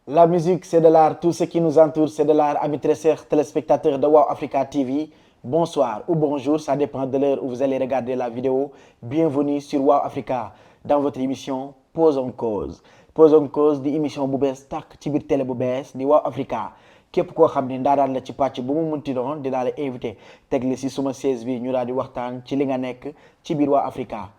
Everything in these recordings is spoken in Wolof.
La musique, c'est de l'art. Tout ce qui nous entoure, c'est de l'art. Amis très chers téléspectateurs de Wow Africa TV, bonsoir ou bonjour, ça dépend de l'heure où vous allez regarder la vidéo. Bienvenue sur Wow Africa dans votre émission Pose en cause. Pose en cause di émission bu bees tàkk ci biir télé bu bees di Wow Africa képp koo xam ne ndaaraan la ci pàcc bu mu munti doon dinaa la invité teg la si suma 16 bi ñu daal di waxtaan ci li nga nekk ci biir Wow Africa.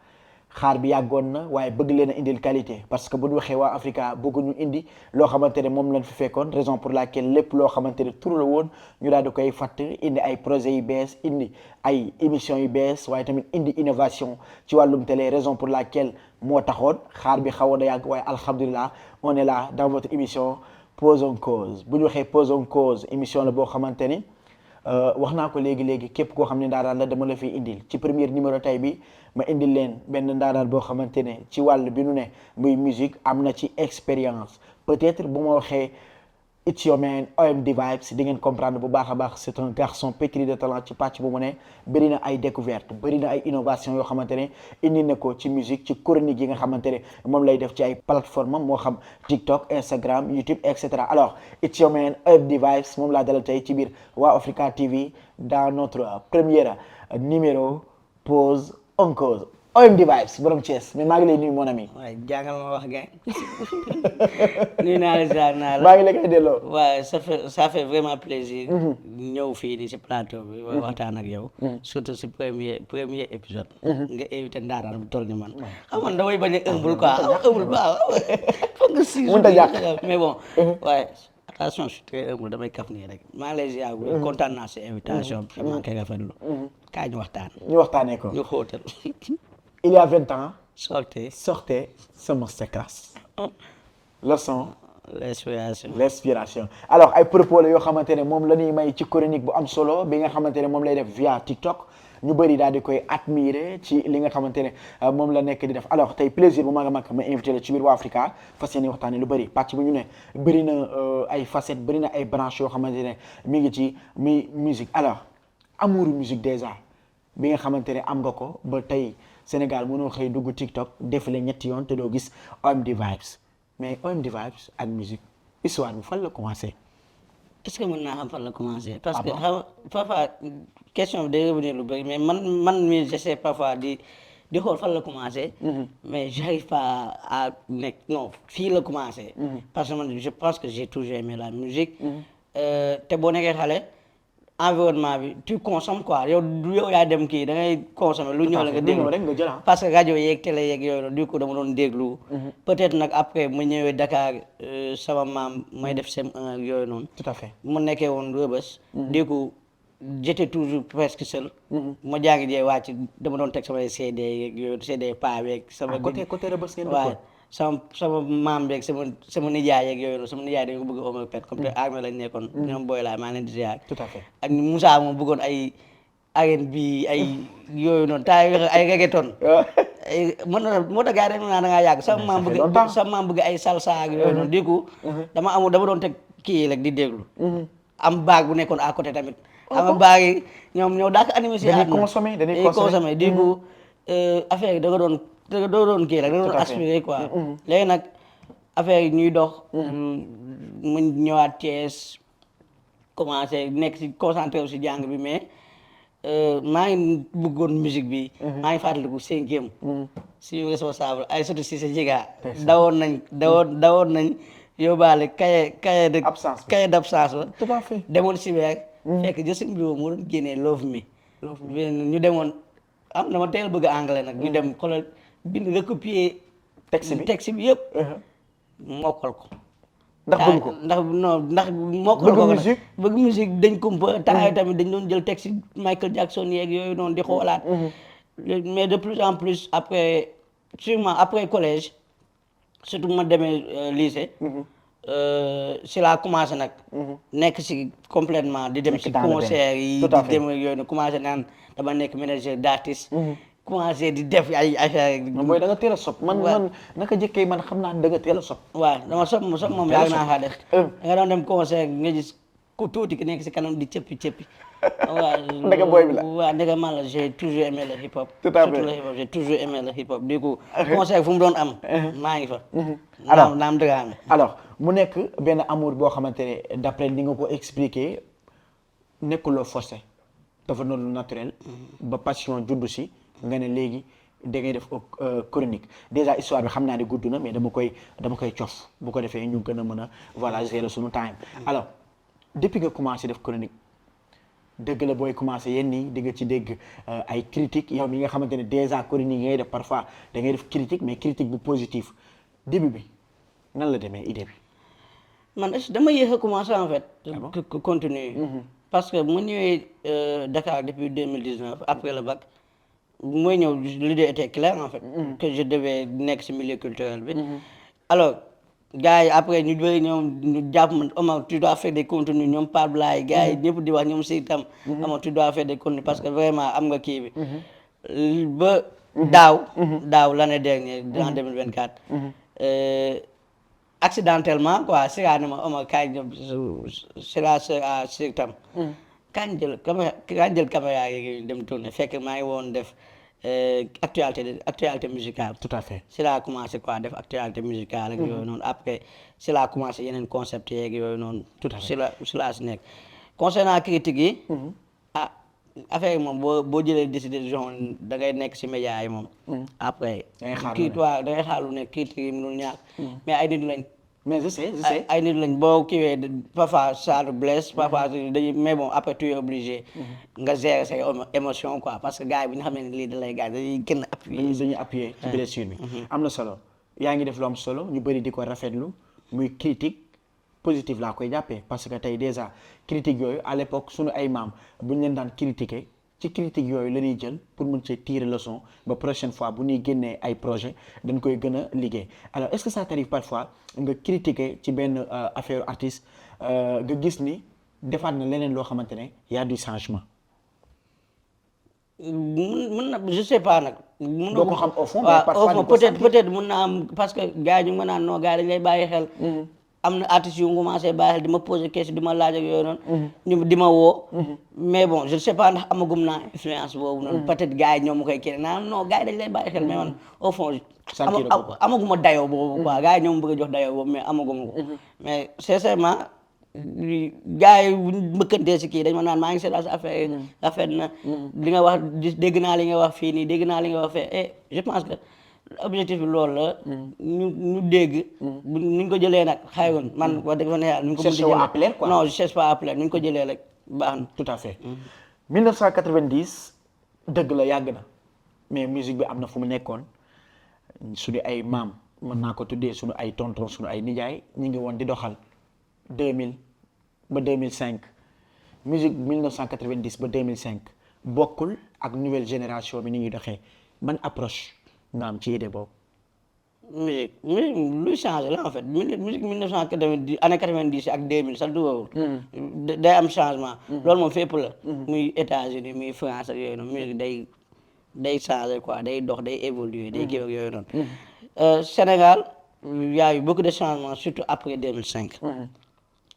xaar bi yàggoon na waaye bëgg leen a indil qualité parce que bu ñu waxee waa Africa bëgguñu indi loo xamante ne moom lañ fi fekkoon raison pour laquelle lépp loo xamante ne tur la woon ñu daal di koy fàtt indi ay projets yu bees indi ay émissions yu bees waaye tamit indi innovation ci wàllum télé raison pour laquelle moo taxoon xaar bi xawoon na yàgg waaye alhamdulilah on est là dans votre émission Pose en cause bu ñu waxee Pose en cause émission la boo xamante ni wax naa ko léegi képp koo xam ne ndaaraan la dama la fiy indil ci premier numéro tay bi ma indil leen benn ndaaraan boo xamante ne ci wàll bi nu ne muy musique am na ci expérience peut-être bu ma waxee It's Your Man OMD Vibes di ngeen comprendre bu baax a baax c'est un garçon pétri de talent ci pàcc bu mu ne bëri na ay découverte bëri na ay innovation yoo xamante ne indi na ko ci musique ci chronique yi nga xamante ne moom lay def ci ay plateforme moo xam TikTok Instagram YouTube et cetera alors It's Your Man OMD Vibes moom laa dalal tey ci biir Wow Africa TV dans notre premier numéro Pose en cause OMD Vibes borom Thiès mais maa ngi lay nuyu mon ami. waaye jàngal ma wax gain nuyu naa la ziar naa la maa ngi la koy delloo. waaye ça fait vraiment plaisir. ñëw fii di si plateau bi. waxtaan ak yow. surtout si premier épisode. nga invité ndaaraan bu toll ni man. xam nga damay bañ a ëmbul quoi ëmbul baax foog nga si. mënut a jàpp mais bon waaye. attention je suis très humble damay kaf nii rek maa ngi lay ziar bu kontaan naa si invitation bi maa ngi koy rafetlu kaay ñu waxtaan ñu waxtaanee ko ñu xóotal il y a 20 ans sortez ce masterclass leçon l'inspiration alors ay propos la yoo xamante ne moom la ñuy may ci chronique bu am solo bi nga xamante ne moom lay def via TikTok ñu bëri daal di koy admirer ci li nga xamante ne moom la nekk di def alors tey plaisir bu mag a mag ma invité la ci biir Waa Africa fas yéene waxtaanee lu bëri pàcc bu ñu ne bëri na ay facettes bëri na ay branches yoo xamante ne mi ngi ci musique alors amour musique déjà bi nga xamante ne am nga ko ba tey Sénégal mënoo xëy dugg TikTok défilé ñetti yoon te doo gis OMD Vibes mais OMD Vibes ak musique histoire bi fan la commencé. est-ce que mën naa xam fan la commencé. parce que xam parfois question bi day revenir lu bëri mais man mi j'essaie parfois di xool fan la commencé. mais j'arrive pas à nekk non fii la commencé. parce que man je pense que j'ai toujours aimé la musique. te boo nekkee xale environnement bi tu consommes quoi yow yaa dem kii da ngay consommer lu ñëw la nga déglu parce que rajo yeeg télé yeeg yooyu du coup dama doon déglu. peut-être nag après ma ñëwee Dakar sama maam may def CM1 ak yooyu noonu. tout à fait mu nekkee woon Rebeuss. du coup j'étais toujours presque seul. ma jàngi jee wàcc dama doon teg samay CD yeeg yooyu CD paa beeg. sama côté Rebeuss ngeen waaw sama maam beeg sama nijaay yeeg yooyu noonu sama nijaay dañu ko bëgg a Omar Pène comme te armée lañ nekkoon. ñoom booy laa maa leen di ziar. tout à fait ak Moussa moom bëggoon ay R&B ay yooyu noonu temps yii ay reggaeton. mën na moo tax gars yi dañu naan da ngaa yàgg sama maam bëgg ay salsa ak yooyu noonu du coup dama doon teg kii rek di déglu. am baag bu nekkoon à côté tamit. am baag yi ñoom daa ko animé si àdduna dañuy consommer du coup affaire yi da nga doon kii rek da nga doon aspiré quoi. léegi nag affaire yi ñuy dox. mu ñëwaat Thiès commencé nekk si concentré wu si jàng bi mais maa ngi bëggoon musique bi. maa ngi fàttaliku 5e. suñu responsable ay surtout si sa jiga dawoon nañ yóbbaale cahier d'absence la. tout à fait demoon si weer. fekk Justin Bieber moo doon génnee Love Me. ñu demoon am na ma teel bëgg anglais nag. ñu dem xoolal bind recopier texte bi yëpp. mokkal ko. ndax bëgg ko ndax mokkal ko nag bëgg musique dañ kumpa taay tamit dañ doon jël texte Michael Jackson yeeg yooyu noonu di xoolaat. mais de plus en plus après sûrement après collège surtout ma demee lycée. si laa commencé nag. nekk si complètement di dem si concert yi di dem yooyu noonu commencé naan dama nekk manager d'artiste. commencé di def ay affaire. mooy da nga teel a sopp man naka jëkkee man xam naa da nga teel a sopp. waaw dama sopp moom yàgg naa xaa def. da nga doon dem concert nga gis ku tuuti ki nekk si kanam di cëppi waaw ndeke boy bi la waaw ndeke man la j'ai toujours aimé le hip hop tout à fait surtout le hip hop j'ai toujours aimé le hip hop du coup concert fu mu doon am maa ngi fa alors naam dëggaame alors mu nekk benn amour boo xamante ne d'après ni nga ko expliquer nekkuloo forcé dafa noonu naturel ba passion juddu si nga ne léegi da ngay def chronique déjà histoire bi xam naa ne gudd na mais dama koy cof bu ko defee ñu gën a mën a voilà gérer suñu time alors depuis nga commencé def chronique dëgg la booy commencé yenn nii di nga ci dégg ay critiques yow mi nga xamante ne déjà chronique yi ngay def parfois da ngay def critique mais critique bu positif début bi nan la demee idée bi man dama yéex a commencé en fait continuer parce que mu ñëwee Dakar depuis 2019 après le bac mooy ñëw l'idée était claire en fait que je devais nekk ci milieu culturel bi alors gars yi après ñu bëri ñoom ñu jàpp man Omar tu dois faire des contenus ñoom Pape Blaye gars yi ñëpp di wax ñoom si tam Omar tu dois faire des contenus parce que vraiment am nga kii bi ba daaw l'année dernière en 2024 accidentellement quoi Sira ne ma Omar kaay ñoom Sira à si tam kañ jël caméra yi dem tourner fekk maa ngi woon def actualité musicale. tout à fait si laa commencé quoi def actualité musicale ak yooyu noonu après si laa commencé yeneen concept yeeg yooyu noonu. tout à fait si laa si nekk. concernant critique yi. affaire yi moom boo jëlee décision da ngay nekk si média yi moom. après. da ngay xaar lu ne critique yi mënul ñàkk. mais ay nit lañ. mais je sais ay nit lañ boo kiiwee parfois ça te blesse parfois dañuy mais bon après tu es obligé nga gérer say émotion quoi parce que gars yi bu ñu xamee ne lii da lay gars dañuy gën a appuyer dañuy appuyer ci blessure bi am na solo yaa ngi def lu am solo ñu bëri di ko rafetlu muy critique positive laa koy jàppee parce que tey déjà critique yooyu à l'époque suñu ay maam bu ñu leen daan critiquer ci critique yooyu la ñuy jël pour mën ci tirer leçon ba prochaine fois bu ñuy génnee ay projet dañ koy gën a liggéey alors est-ce que ça t'arrive parfois nga critiquer ci benn affaire artiste nga gis ni defaat na leneen loo xamante ne y a du changement. mën na je sais pas nag. doo ko xam au fond mais parfois peut-être mën na am parce que gars yi ñu mën naan non gars dañ lay bàyyi xel. am na artistes yu commencé bàyyi xel di ma poser question di ma laaj ak yooyu noonu. ñu di ma woo. mais bon je ne sais pas ndax amagum naa influence boobu noonu. peut-être gars yi ñoom mu koy kii naan non gars yi dañ lay bàyyi xel mais man au fond. amaguma dayoo boobu quoi gars yi ñoom bëgg a jox dayoo boobu mais amaguma ko. mais sincèrement gars yi mbëkkantee si kii dañ ma naan maa ngi seetlu affaire yi rafet na. li nga wax dégg naa li nga wax fii nii dégg naa li nga wax fee et je pense que. objectif bi loolu la. ñu dégg. ni ñu ko jëlee nag xayma man wax dëgg fa ne yàlla. cherche pas à plaire quoi non je cherche pas à plaire ni ñu ko jëlee rek baax na. tout à fait. 1990 dëgg la yàgg na mais musique bi am na fu mu nekkoon suñu ay maam mën naa ko tuddee suñu ay tonton suñu ay nijaay ñu ngi woon di doxal 2000 ba 2005 musique 1990 ba 2005 bokkul ak nouvelle génération bi ni ñuy doxee ban approche. nga am ci idée boobu. musique luy changé la en fait musique 1990 année 90 ak 2000 sax duwawul. day am changement. loolu moom fépp la. muy États-Unis muy France ak yooyu noonu musique day changé quoi day dox day évoluer day kii ak yooyu noonu. Sénégal y a eu beaucoup de changements surtout après 2005.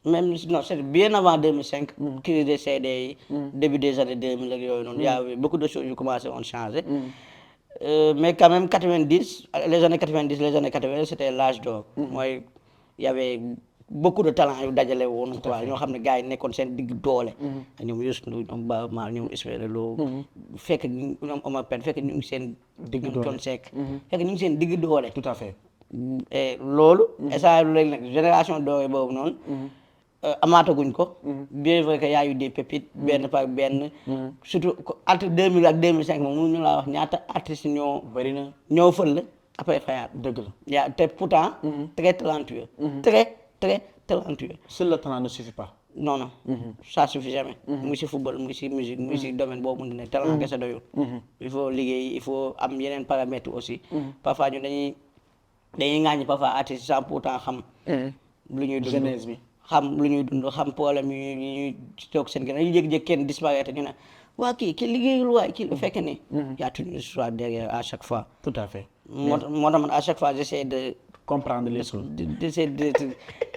même non c'est bien avant 2005. crise des CD yi. début des années 2000 ak yooyu noonu. y a eu beaucoup de choses yu commencé woon changer. Mais quand même 90 les années 90 les années 80 c'était l'âge d'or. mooy y avait beaucoup de talent yu dajale woon quoi ñoo xam ne gars yi nekkoon seen digg doole. ñoom Youssou Ndour ñoom Baaba Maal ñoom Ismaël Lo. fekk ñoom Omar Pène fekk ñu ngi seen. digg doole Thione Seck fekk ñu ngi seen digg doole. tout à fait. et loolu. instant léegi nag génération doore boobu noonu. amaataguñ ko. bien vrai que y a eu des pépites benn par benn. surtout entre 2000 ak 2005 moom mënuñu laa wax ñaata artistes ñoo. bari na ñoo fël après fayaat. dëgg la yaa te pourtant. très talentueux. très talentueux. seul le talent ne suffit pas. non ça suffit jamais. mu ngi si football mu ngi si musique mu ngi si domaine boobu mu ne talent kese doyul. il faut liggéey il faut am yeneen paramètres aussi. parfois ñun dañuy ŋàññi parfois artistes sans pourtant xam. lu ñuy dund jeunesse bi. xam lu ñuy dund xam problème yi ñuy toog seen gën a ñu jékki-jékki kenn disparaître ñu ne waa kii liggéeyul waay kii lu fekkee ne y a une histoire derrière à chaque fois. tout à fait. moo tax man à chaque fois j'essaie de comprendre les choses.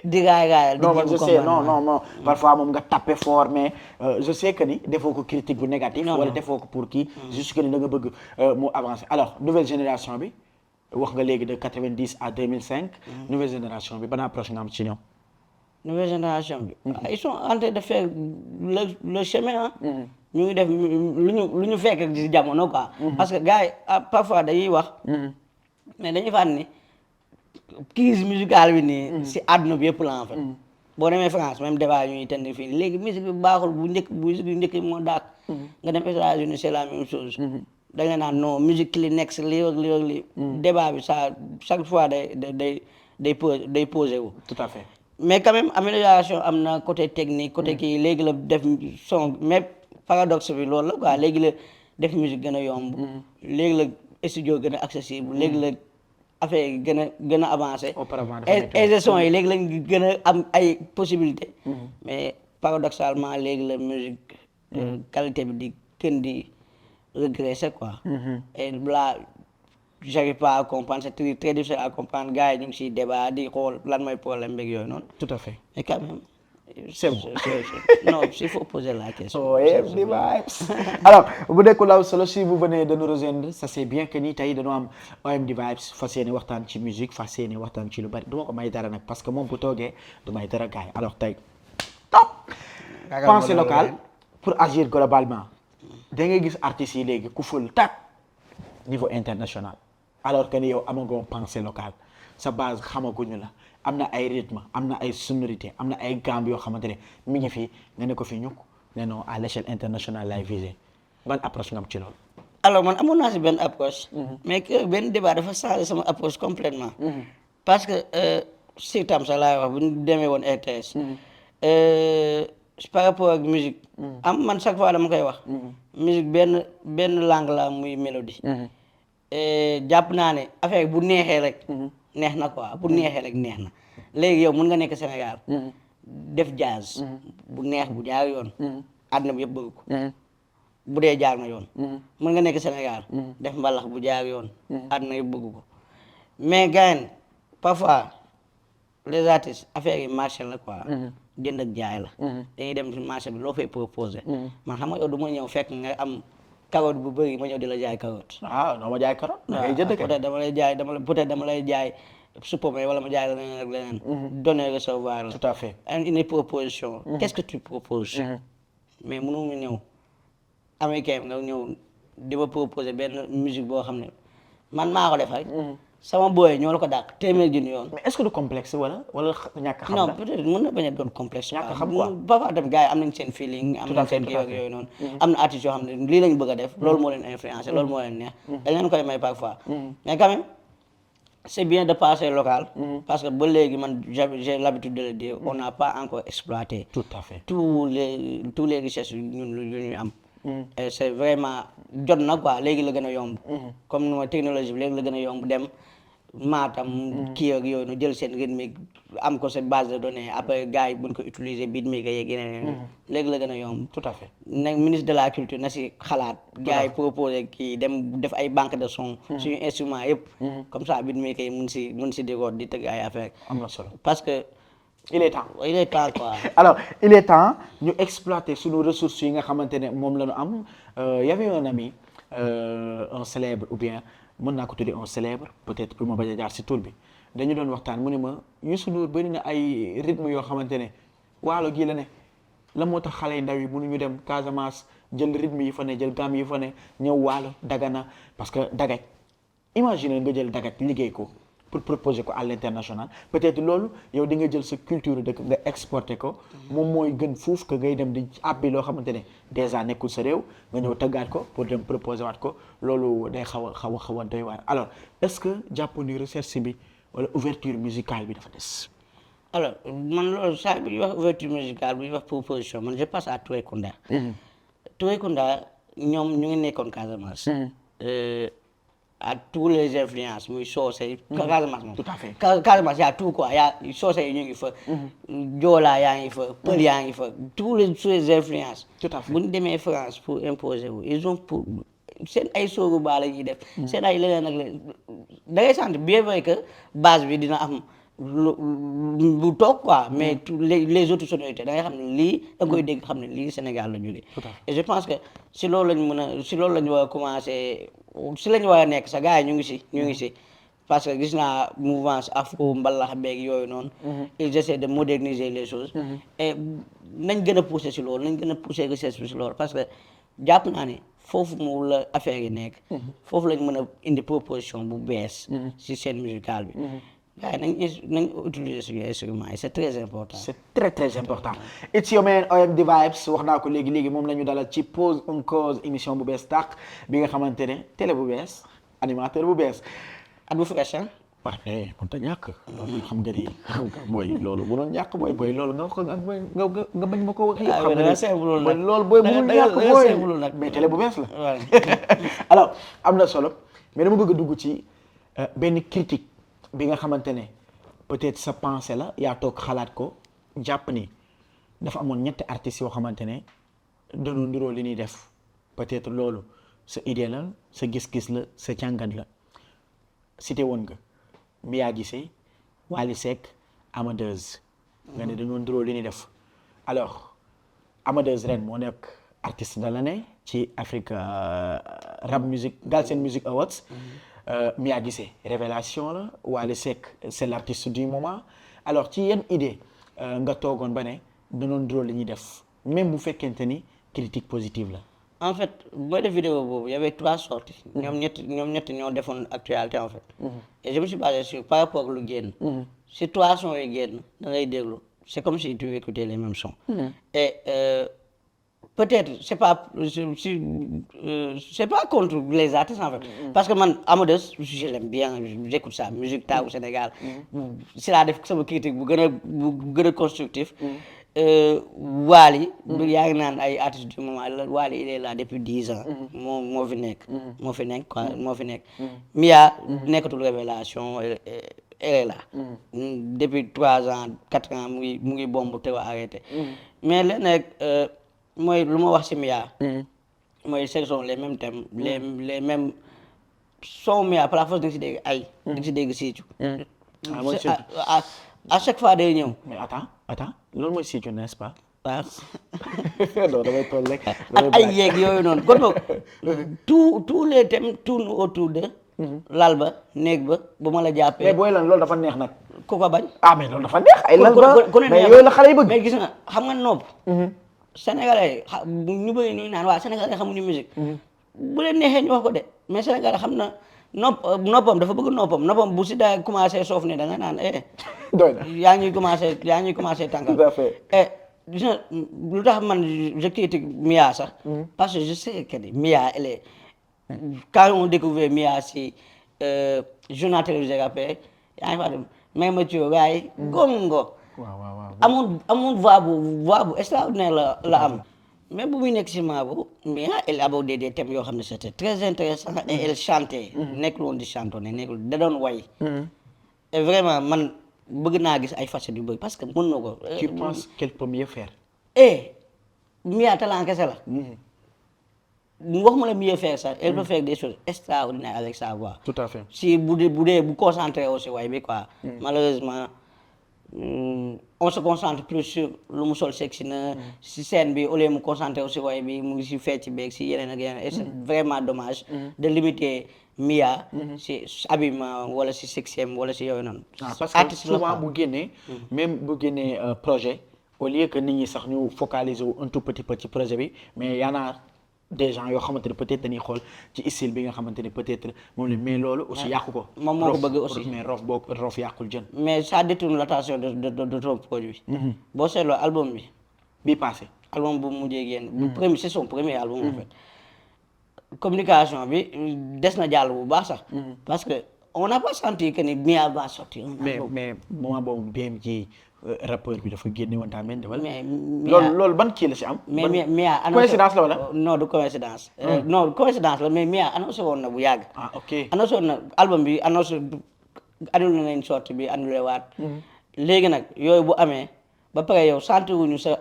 di gaay non man je sais non parfois moom nga taper fort mais je sais que ni defoo ko critique bu négatif. wala defoo ko pour kii. juste que ni da nga bëgg mu avancer alors nouvelle génération bi wax nga léegi de 90 à 2005. nouvelle génération bi ban approche nga am ci ñoom. nouvelle génération bi. ils sont en train de faire le chemin ah. ñu ngi def lu ñu fekk ci jamono quoi. parce que gars yi parfois dañuy wax. mais dañuy fàttali ni crise musicale bi nii. si àdduna bi yëpp la en fait. boo demee France même débat ñuy tënk fii léegi musique bi baaxul bu njëkk moo daak. nga dem États-Unis c'est la même chose. da nga naan non musique li nekk si lii ak lii ak lii. débat bi ça chaque fois day posé wu. tout à fait. mais quand même amélioration am na côté technique côté kii léegi la def son mais paradoxe bi loolu la quoi léegi la def musique gën a yomb. léegi la studio gën a accessible léegi la affaire yi gën a avancé. auparavant et son yi léegi lañ gën a am ay possibilités. mais paradoxalement léegi la musique qualité bi di gën di régresser quoi. et là j'arrive pas à comprendre c'est très difficile à comprendre gars yi ñu ngi siy débat di xool lan mooy problème beeg yooyu noonu. tout à fait. mais quand même. c'est bon non il faut poser la question. OMD Vibes. Alors bu dee ku law solo si vous venez de nous rejoindre ça c'est bien que ni tey dañoo am OMD Vibes fas yéene waxtaan ci musique fas yéene waxtaan ci lu bari du ma ko may dara nag parce que moom bu toogee du may dara gars yi alors tey top. pensée locale pour agir globalement. da ngay gis artistes yi léegi ku fël tak niveau international. alors que ni yow amagoo pensée locale sa base xamaguñu la am na ay rythme am na ay sonorité am na ay gambe yoo xamante ne mi ngi fi nga ne ko fi ñukk ne non à l'échelle internationale lay viser ban approche nga am ci loolu. alors man amoon naa si benn approche. mais que benn débat dafa changé sama approche complètement parce que si tam sax laay wax bu ñu demee woon RTS. par rapport ak musique. man chaque fois dama koy wax. musique benn langue la muy mélodie. jàpp naa ne affaire bu neexee rek. neex na quoi bu neexee rek neex na léegi yow mën nga nekk Sénégal. def jazz. bu neex bu jaar yoon. àdduna bi yëpp bëgg ko. bu dee jaar na yoon. mën nga nekk Sénégal. def mbalax bu jaar yoon. àdduna yëpp bëgg ko mais gars parfois les artistes affaire yi marché la quoi. jënd ak jaay la. dañuy dem ci marché bi loo fay proposé. man xam nga yow du ma ñëw fekk nga am. carotte bu bëri ma ñëw di la jaay carotte. non ma jaay carotte. waaw peut-être dama lay jaay peut-être dama lay jaay supame wala ma jaay la leneen ak leneen. donner recevoir la. tout à fait. une proposition. qu'est-ce que tu proposes. mais mënu mu ñëw américain nga ñëw di ma proposer benn musique boo xam ne man maa ko def rek. sama booy ñoo la ko dàq téeméer junni yoon. mais est-ce que du complexe wala ñàkk xam la. non peut-être mën na bañ a doon complexe. ñàkk xam quoi parfois tamit gars yi am nañ seen feeling. am nañ seen kii ak yooyu noonu. am na artistes yoo xam ne lii lañ bëgg a def. loolu moo leen influencé loolu moo leen neex. dañ leen koy may parfois. mais quand même c'est bien de passer local. parce que ba léegi man j'ai l'habitude de le dire on n'a pas encore exploité. tout à fait tous les richesses yu ñuy am. et c'est vraiment jot na quoi léegi la gën a yomb. comme ni ma technologie bi léegi la gën a yomb dem. Matam kii ak yooyu nu jël seen rythme am ko seen base de données après gars yi buñ ko utiliser beatmaker yeeg yeneen léegi la gën a yomb. tout à fait nag ministre de la culture na si xalaat. gars yi proposé kii dem def ay banque de son. suñu instrument yëpp. comme ça beatmaker yi mun si dégoot di tëgg ay affaire am na solo parce que. il est temps quoi. alors il est temps ñu exploiter suñu ressources yi nga xamante ne moom la ñu am y avait un ami un célèbre ou bien. mën naa ko tuddee un célèbre peut-être pour ma bañ a jaar si tur bi dañu doon waxtaan mu ne ma Youssou Ndour bëri na ay rythme yoo xamante ne waalo gii la ne la moo tax xale yu ndaw yi mënuñu dem Casamance jël rythme yi fa ne jël gamme yi fa ne ñëw waalo Dagana parce que Dagaj imagine nga jël Dagaj liggéey ko pour proposer ko à l'international peut-être loolu yow di nga jël sa culture dëkk nga exporter ko moom mooy gën fuuf que ngay dem di àbbi loo xamante ne déjà nekkul sa réew nga ñëw tëggaat ko pour dem proposer waat ko loolu day xaw a doy waar alors est-ce que jàpp ni recherche bi wala ouverture musicale bi dafa des. alors man loolu saa bi ñuy wax ouverture musicale bi ñuy wax proposition man je passe à Touré Kunda. Touré Kunda ñoom ñu ngi nekkoon Casamance. à tous les influences muy soose yi. Casamance moom tout à fait Casamance y a tout quoi y a soose yi ñu ngi fa. Joola yaa ngi fa. Pël yaa ngi fa tous les influences. tout à fait bu ñu demee France pour imposer wu ils ont pour seen ay soogu baa la ñuy def seen ay leneen ak leneen da ngay sant bien vrai que base bi dina am bu toog quoi mais les autres sonorités da ngay xam ne lii da nga koy dégg xam ne lii Sénégal la jógee et je pense que si loolu lañ war a commencer si lañ war a nekk sa gars yi ñu ngi si parce que gis naa mouvance afro mbalax beeg yooyu noonu ils essaient de moderniser les choses et nañ gën a pousser si loolu nañ gën a pousser recherche bi si loolu parce que jàpp naa ni foofu mu la affaire yi nekk foofu lañ mën a indi proposition bu bees si scène musicale bi gars yi nañ utiliser suñu instruments yi c'est très important c'est très important it's your man OMD Vibes wax naa ko léegi moom la ñu dalal ci Pose une cause émission bu bees tàq bi nga xamante ne télé bu bees animateur bu bees at bu fresh ah waaw mais mënut a ñàkk loolu xam nga ni mooy loolu bu doon ñàkk mooy loolu nga bañ ma ko wax yëpp xam nga ni loolu booy mënul ñàkk mooy nag mais télé bu bees la alors am na solo mais dama bëgg a dugg ci benn critique bi nga xamante ne peut-être sa pensée la yaa toog xalaat ko jàpp ni dafa amoon ñetti artistes yoo xamante ne dañoo niroo li ñuy def peut-être loolu sa idée la sa gis-gis la sa jàngat la cité woon nga Mia Guissé Wally Seck Amadeus nga ne dañoo niroo li ñuy def alors Amadeus ren moo nekk artiste de l'année ci Afrique Rap Music Galsen Music Awards Mia Guissé révélation la Wally Seck c'est l'artiste du moment alors ci yenn idée nga toogoon ba ne danoon drôle li ñuy def même bu fekkente ni critique positive la en fait booy def vidéo boobu y avait 3 sorties ñoom ñett ñoo defoon actualité en fait et je me suis basé sur par rapport ak lu génn si 3 sons yi génn da ngay déglu c'est comme si tu écoutais les mêmes sons et peut-être c'est pas contre les artistes en fait parce que man Amadeus je l'aime bien j'écoute sa musique taawu Sénégal si laa def sama critique bu gën a constructif Wally yaa ngi naan ay artistes du moment Wally il est là depuis 10 ans moo fi nekk Mia nekkatul révélation elle est là depuis 3 ans 4 ans mu ngi bomb te wa arrêté mais léegi nag mooy lu ma wax ci Mia mooy ce sont les mêmes thèmes les mêmes son Mia par la force di nga si dégg ay di nga si dégg siicu à chaque fois day ñëw mais attends loolu mooy siicu n'est-ce pas waaw non damay toll rek ak ay yeeg yooyu noonu kon boog tous les thèmes tournent autour de lal ba néeg ba bu ma la jàppee mais booy lan loolu dafa neex nag ku ko bañ mais loolu dafa neex ay lal ba mais yooyu la xale yi bëgg mais gis nga xam nga nopp Sénégalais ñu bëri ñu naan waa Sénégalais xamuñu musique bu leen neexee ñu wax ko de mais Sénégalais xam na noppam dafa bëgg noppam bu si daa commencé soof ne da nga naan doy na yaa ñuy commencé tànkal tout à fait gis nga lu tax man je critique Mia sax parce que je sais que Mia elle est quand on découvert Mia si journal télévisé après yaa ngi fa dem may ma ci gaay gongo amul voix bu extraordinaire la am même bu muy nekk si maabu mais elle abordait des thèmes yoo xam ne c'était très intéressant et elle chantait nekkul woon di chantonner nekkul da doon way et vraiment man bëgg naa gis ay facettes yu bëri parce que mën na ko tu penses qu'elle peut mieux faire Mia talent kese la waxuma la mieux faire ça elle peut faire des choses extraordinaires avec sa voix tout à fait si bu concentré aussi way bi quoi malheureusement on se concentre plus sur lu mu sol sexy na si scène bi au lieu mu concentré aussi way bi mu ngi si fecc beeg si yeneen ak yeneen et c'est vraiment dommage de limiter Mia si habillement wala si sexiem wala si yooyu noonu parce que souvent bu génnee même bu génnee projet au lieu que nit ñi sax ñu focaliser wu un tout petit peu ci projet bi mais y en a des gens yoo xamante ne peut-être dañuy xool ci style bi nga xamante ne peut-être moom la mais loolu aussi yàqu ko moom moo ko bëgg aussi mais rof yàqul jën mais ça détourne l'attention de ton produit boo seetloo album bi passé album bu mujjee génn c'est son premier album en fait communication bi des na jàll bu baax sax parce que on n'a pas senti que ni Mia va sortir mais moment boobu BMG rappeur bi dafa génne woon tamit defal mais loolu ban kii la si am mais Mia coïncidence la wala non du coïncidence non coïncidence la mais Mia annoncé woon na bu yàgg ok annoncé woon na album bi annoncé annulé nañ sortie bi annulé waat léegi nag yooyu bu amee ba pare yow sentir wuñu sa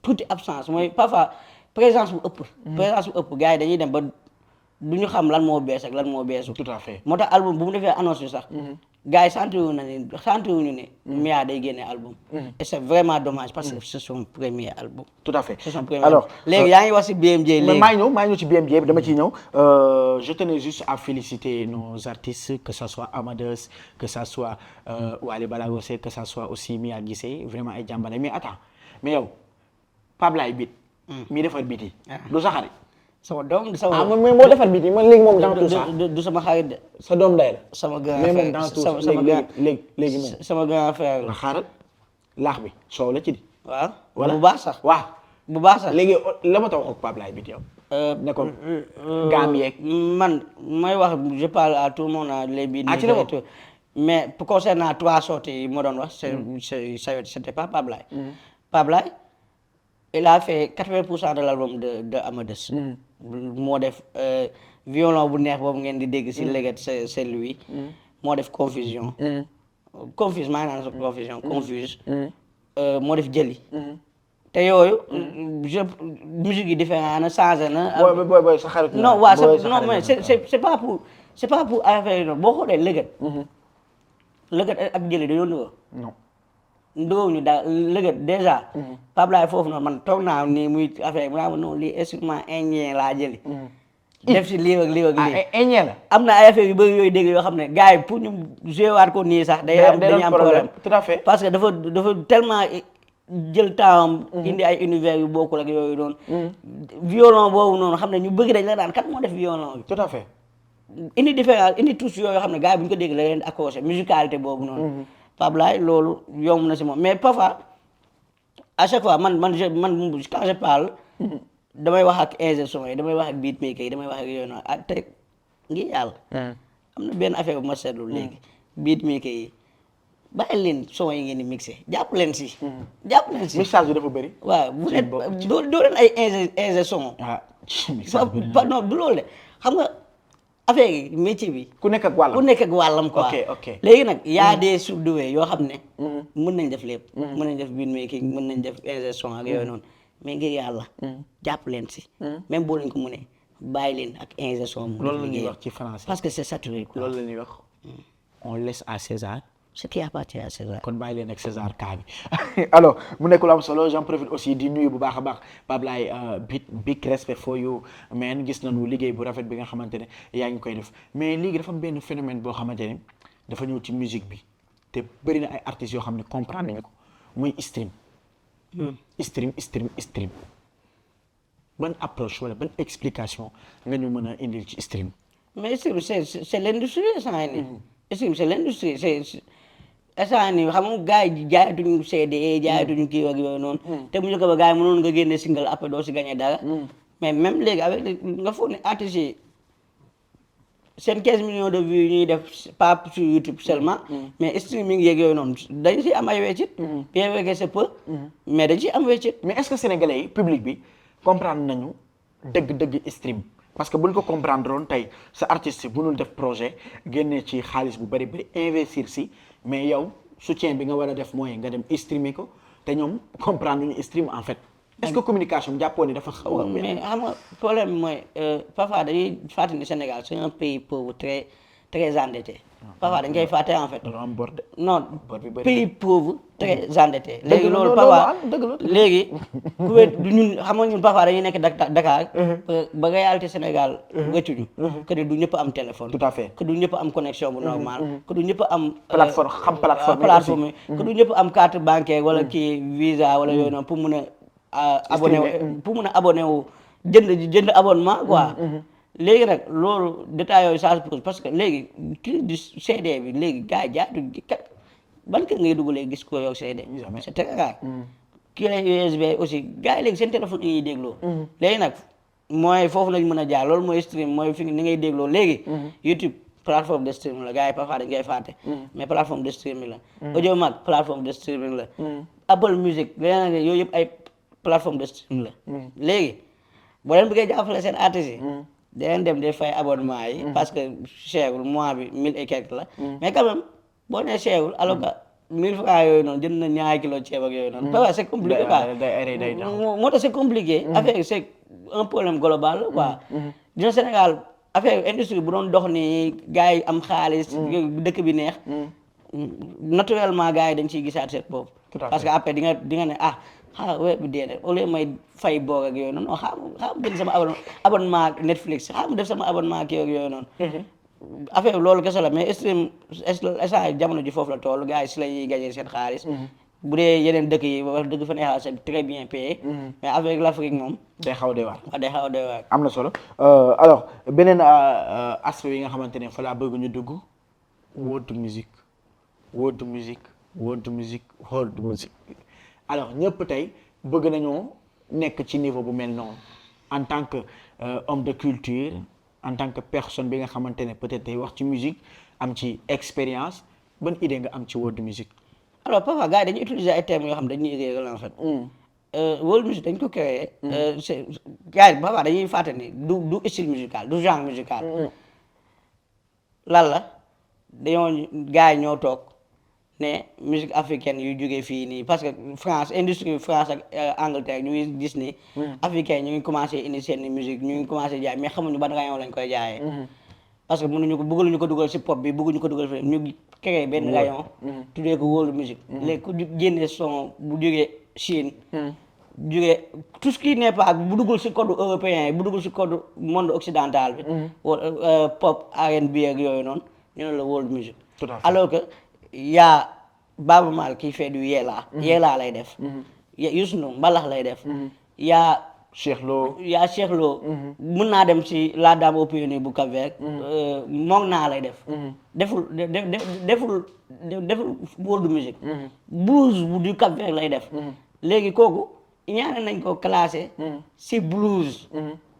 tuuti absence mooy parfois présence bu ëpp gars yi dañuy dem ba du ñu xam lan moo bees ak lan moo beesu. tout à fait moo tax album bu mu defee annonce bi sax. gars yi sentiwuñu ne Mia day génne album. et c'est vraiment dommage parce que c'est son premier album. tout à fait c'est son premier alors léegi yaa ngi wax si BMJ léegi. maa ngi ñëw ci BMJ bi dama ciy ñëw je tenais juste à féliciter nos artistes que ça soit Amadeus que ça soit Wally Ballago Seck que ça soit aussi Mia Guissé vraiment ay jàmbale mais attends mais yow Pape Laye Beat. mi defar beat yi. du sa xarit. sama doom sama man moo defar beat yi man léegi moom dans tout ça du sama xarit de. sa doom day la. sama grand mais frère moom dans tout ça léegi moom. sama grand frère la. xaaral laax bi soow la ci di. waaw voilà bu baax sax. waaw bu baax sax léegi la ma taw ak Pape Laye Beat yow. ne ko gaam yeeg. man may wax je parle à tout le monde les beats. ci la bokk mais concernant trois sorties yi ma doon wax. c'était pas Pape Laye. Pape Laye il a fait 80% de l'album de Amadeus. moo def violon bu neex boobu ngeen di dégg si légat c'est lui. moo def confusion. confuse maa ngi naan sa confusion confuse. moo def jëli. te yooyu musique yi différent na changé na. booy sa xarit non waaw non mais c'est pas pour affaire yi noonu boo xoolee légat ak jëli dañoo nuyoo. non. ndóowuñu daal léegi déjà. Pape Laye foofu noonu man toog naa nii muy affaire bi ma non lii instrument indien laa jëli. def si lii ak lii ak lii. indien la. am na ay affaire yu bëri yooyu dégg yoo xam ne gars yi pour ñu jouer waat ko nii sax. dañuy am problème tout à fait. parce que dafa tellement jël temps indi ay univers yu bokkul ak yooyu noonu. violon boobu noonu xam ne ñu bëgg dañ la daan kat moo def violon bi. tout à fait. indi différence indi touche yooyu xam ne gars yi bu ñu ko dégg la leen accroché musicalité boobu noonu. Pape Laye loolu yomb na si moom mais parfois à chaque fois man quand je parle damay wax ak ingé son yi damay wax ak beatmaker yi damay wax ak yooyu noonu ah tey ngi yàlla. am na benn affaire bu ma seetlu léegi. beatmaker yi bàyyi leen son yi ngeen di mixé jàpp leen si. mixage bi dafa bëri. waaw bu ne doo leen ay ingé son. non du loolu de xam nga. affaire yi métier bi. ku nekk ak wàllam quoi. ok léegi nag y a des surdoués yoo xam ne. mën nañ def lépp. mën nañ def beatmaking mën nañ def ingé son ak yooyu noonu mais ngir yàlla. jàpp leen si. même boo leen ko mënee bàyyi leen ak ingé son. loolu la ñuy wax ci français. parce que c'est saturé quoi. loolu la ñuy wax on laisse à César. ce qui appartient à César. kon bàyyi leen ak César kaa bi alors mu nekk lu am solo j'en profite aussi di nuyu bu baax a baax Pape Laye big respect for you man gis nañu liggéey bu rafet bi nga xamante ne yaa ngi koy def mais léegi dafa am benn phénomène boo xamante ne dafa ñëw ci musique bi te bëri na ay artistes yoo xam ne comprendre nañu ko muy stream. stream ban approche wala ban explication nga ñu mën a indil ci stream. mais stream c'est l'industrie ça ni stream c'est l'industrie instant nii xam nga gars yi jaayatuñu CD jaayatuñu kii ak yooyu noonu. te bu njëkk ba gars yi mënoon nga génne single après doo si gagné dara. mais même léegi avec nga foog ne artistes yi seen 15 millions de vues ñuy def pas sur YouTube seulement. mais streaming yeeg yooyu noonu dañ si am ay weccit. bien vrai que c'est peu. mais dañ si am weccit. mais est-ce que sénégalais yi public bi comprendre nañu dëgg stream. parce que buñ ko comprendre woon tey sa artiste si mënul def projet génne ci xaalis bu bari investir si mais yow soutien bi nga war a def mooy nga dem streamer ko te ñoom comprendre ñu stream en fait. est-ce que communication bi jàppoon ni dafa xaw a. mais xam nga problème bi mooy parfois dañuy fàttali Sénégal c'est un pays pauvre très très endetté. parfois dañ koy fàtte en fait. non pays pauvre très endetté. léegi loolu parfois léegi. du ñun xam nga ñun parfois dañuy nekk Dakar. ba réalité Sénégal. wëccuñu. que du ñëpp am téléphone. tout à fait que du ñëpp am connexion bu normal. que du ñëpp am. plateforme plateforme que du ñëpp am carte bancaire wala kii visa wala yooyu noonu pour mun a. abonné wu jënd abonnement quoi. léegi nag loolu détails yooyu ça se pose parce que léegi kii du CD bi léegi gars yi jaatuñ kat ban kër ngay dugg léegi gis ko yow CD. c'est très rare. kii lay USB aussi gars yi léegi seen téléphone yi ñuy dégloo. léegi nag mooy foofu lañ mën a jaar loolu mooy stream mooy fi ni ngay dégloo léegi. YouTube plateforme de streaming la gars yi parfois dañ koy fàtte. mais plateforme de streaming la. Audiomack plateforme de streaming la. Apple Music leneen yooyu yëpp ay plateforme de streaming la. léegi boo leen bëggee jàppale seen artistes yi. danañ dem di fay abonnement yi. parce que cherul mois bi 1000 et quelque la. mais quand même boo nee cherul alors que 1000 francs yooyu noonu jënd na ñaari kilo ceeb ak yooyu noonu. parfois c'est compliqué quoi moo tax c'est compliqué. affaire c'est un problème global quoi. dina Sénégal affaire industrie bu doon dox ni gars yi am xaalis dëkk bi neex naturellement gars yi dañ ciy gisaat seen bopp parce que après di nga ne weer bi dee au lieu may fay boog ak yooyu noonu non xaaral jënd sama abonnement Netflix xaaral def sama abonnement kii ak yooyu noonu affaire loolu kese la mais stream instant jamono ji foofu la toll gars yi si lay gagné seen xaalis bu dee yeneen dëkk yi wax dëgg fa neexal c'est très bien payé mais avec l'Afrique moom day xaw de waar day xaw de waar am na solo alors beneen aspect yi nga xamante ne fa laa bëgg ñu dugg world music alors ñëpp tey bëgg nañoo nekk ci niveau bu mel noonu en tant que homme de culture en tant que personne bi nga xamante ne peut-être day wax ci musique am ci expérience ban idée nga am ci world music. alors parfois gars yi dañuy utiliser ay termes yoo xam dañuy réeral en fait. world music dañ ko créé. c'est gars yi parfois dañuy fàtte ni du style musical du genre musical. lan la dañoo gars yi ñoo toog ne musique africaine yu jógee fii nii parce que France industrie France ak Angleterre ñu ngi gis ni. africain ñu ngi commencé indi seen musique ñu ngi commencé jaay mais xamuñu ban rayon lañ koy jaayee. parce que mënuñu ko bëgguñu ko dugal si pop bi bëgguñu ko dugal fi ñu créé benn rayon. tuddee ko world music. léegi ku génne son bu jógee Chine. jógee tout ce qui n'est pas bu duggul si code européen bu duggul si code monde occidental bi. wala pop R&B ak yooyu noonu ñu ne la world music. tout à fait alors que y a Baaba Maal qui fait du yeelaa. yeelaa lay def. Youssou Ndour mbalax lay def. y a Cheikh Lo. mën naa dem si la dame au pionnier bu Cap-Vert. moom naa lay def. deful world music. blues bu du Cap-Vert lay def. léegi kooku ñaane nañ ko classé. si blues.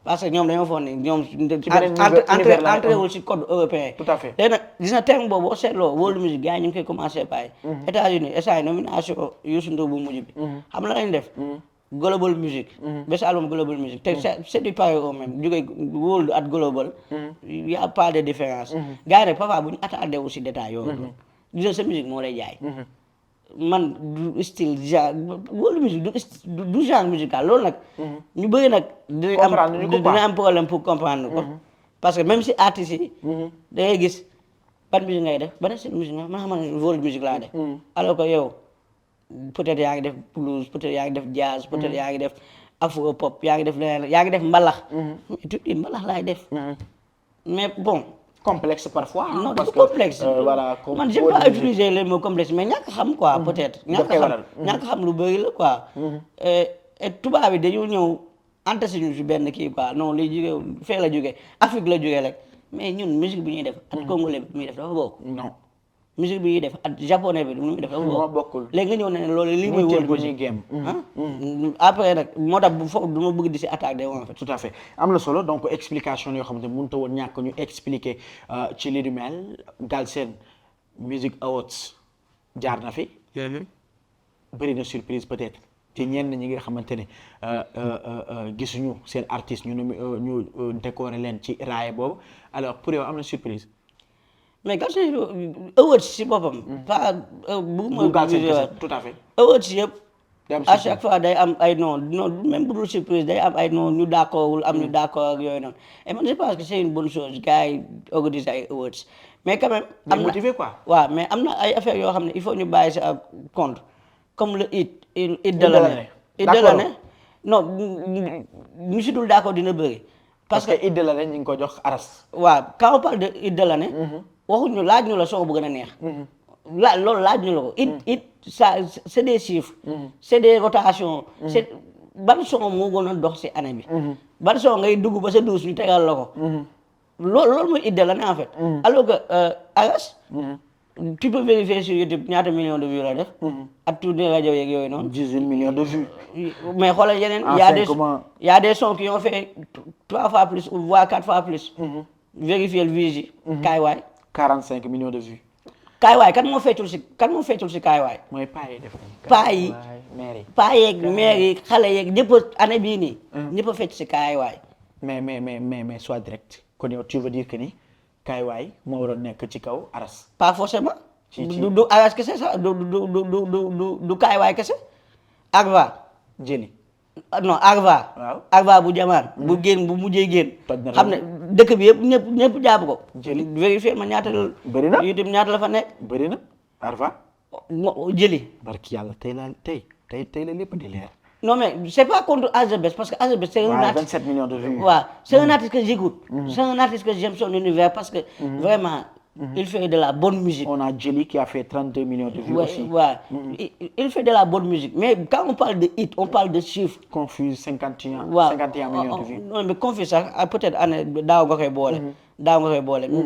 parce que ñoom dañoo foog ni ñoom. entré wul si code européen. tout à fait léegi nag gis na terme boobu boo seetloo world music gars yi ñu ngi koy commencé bàyyi. États-Unis essai nomination Youssou Ndour bu mujj bi. xam la lañ def. global music. best album global music te c'est du pareil au même jógee world at global. y a pas de différence. gars yi nag parfois bu ñu attardé wu si détail yooyu. gis sa musique moo lay jaay. man du style genre world music du genre musical loolu nag. ñu bëri nag. dina am problème pour comprendre ko. parce que même si artistes yi. da ngay gis ban musique ngay def ban style musique man xam ne world music laa def. alors que yow peut-être yaa ngi def blues peut-être yaa ngi def jazz peut-être yaa ngi def afro pop yaa ngi def leneen yaa ngi def mbalax. tuuti mbalax laay def. mais bon. complexe parfois. non du complexe. voilà man j'aime pas utiliser le mot complexe mais ñàkk xam quoi peut-être. ñàkk xam lu bëri la quoi. et tubaab bi dañoo ñëw entassé ñu si benn kii quoi non liy jógee fee la jógee Afrique la jógee rek mais ñun musique bi ñuy def. ak congolais bi muy def dafa bokk. non musique bi ñuy def ak japonais bi muy def dafa bokkul. léegi nga ñëw ne loolu lii mooy world music. après nag moo tax bu foofu du ma bëgg di si attaque en fait. tout à fait am na solo donc explication yoo xamante ne mënut a woon ñàkk ñu expliquer ci li du mel Galsen Music Awards jaar na fi. bëri na surprise peut-être ci ñenn ñi nga xamante ne gisuñu seen artiste ñu décorer leen ci raaya boobu alors pour yow am na surprise. mais Galsen Awards si boppam. pas bu Galsen tout à fait. Awards yëpp. à chaque fois day am ay non même bu dul surprise day am ay non ñu d'accordul am ñu d'accord ak yooyu noonu et man je pense que c'est une bonne chose gars yi organiser ay awards mais quand même. am motivé quoi. waaw mais am na ay affaires yoo xam ne il faut ñu bàyyi si ak compte comme le hit de l'année. hit de l'année non ñu si dul d'accord dina bëri. parce que hit de l'année ñu ngi ko jox aras. waaw quand on parle de hit de l'année. waxuñu laaj ñu la son bu gën a neex. loolu laaj ñu la ko it ça c'est des chiffres. c'est des rotations. c'est ban son moo gën a dox si année bi. ban son ngay dugg ba sa douche ñu tegal la ko. loolu mooy idée la ne en fait. alors que Aras. tu peux vérifier sur YouTube ñaata millions de vues la def. ak tourné rajo yeeg yooyu noonu. 18 millions de vues. mais xoolal yeneen. y a des sons qui ont fait 3 fois plus ou voire 4 fois plus. vérifier le vues yi. kaay waay. 45 millions de vues. kaay waay kan moo feccul si kaay waay. mooy paa yi def paa yi paa yeeg maire yi xale yeeg ñëpp année bii nii. ñëpp a fecc si kaay waay. mais soit direct kon yow tu veux dire que ni kaay waay moo waroon nekk ci kaw aras. pas forcément. du aras kese sax du kaay waay kese. Arva. Jenny. non Arva. waaw Arva bu jamaan. bu mujjee génn. toj na xam ne dëkk bi yëpp ñëpp jàpp ko. Jëli vérifier ma ñaata la. bëri na YouTube ñaata la fa nekk. bëri na Arfa. Jëli. barki yàlla tey la lépp di leer. non mais c'est pas contre AGBS parce que AGBS c'est un artiste 27 millions de vues. waaw c'est un artiste que j'écoute. C'est un artiste que j'aime son univers parce que vraiment il fait de la bonne musique. On a Jelly qui a fait 32 millions de vues aussi. Ouais. Il fait de la bonne musique mais quand on parle de hit on parle de chiffres. Confuse 51 millions de vues. Non mais Confuse sax peut-être année daaw nga koy boole.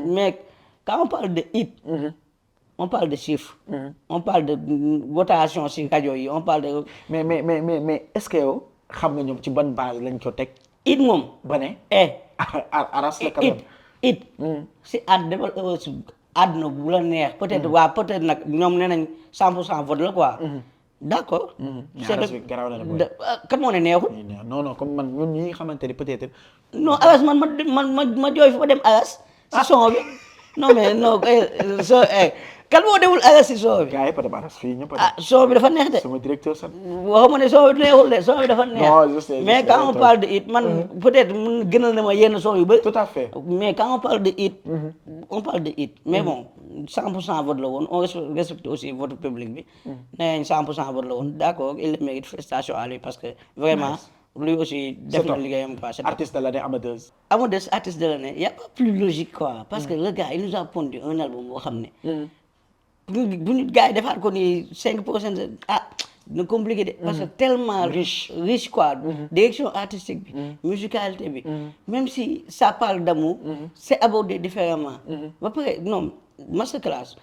Mais quand on parle de hit. On parle de chiffres. On parle de votation si rajo yi on parle de. mais est-ce que yow xam nga ñoom ci ban base lañ ko teg. it moom. ba ne. aras la quand même. it si àdduna bu la neex. peut-être peut-être nag ñoom nee nañ 100% vote la quoi. d'accord. c'est garaaw la booy. kat moo ne neexul. non comme man ñun ñi nga xamante ni peut-être. non alas ma jooy fa dem alas. si son bi non mais non kan moo demul alas si son bi. gars yi peut-être aras fii ñëpp son bi dafa neex de. sama directeur sax. waxuma ne son bi neexul de son bi dafa neex. non je sais mais quand on parle de hit man peut-être mun gënal na ma yenn son yu bëri. tout à fait. mais quand on parle de hit. on parle de hit mais bon 100% vote la woon on respecte aussi vote public bi. nee nañ 100% vote la woon d'accord il le mérite félicitations à lui parce que vraiment. lui aussi def na liggéeyam quoi. artiste de l'année Amadeus. Amadeus artiste de l'année y a pas plus logique quoi. parce que le gars il nous a pondu un album boo xam ne. bu ñu gars yi defaat ko ni 5% dina compliqué de. parce que tellement riche quoi. direction artistique bi. musicalité bi. même si ça parle d'amour. c'est abordé différemment. ba pare non masterclass.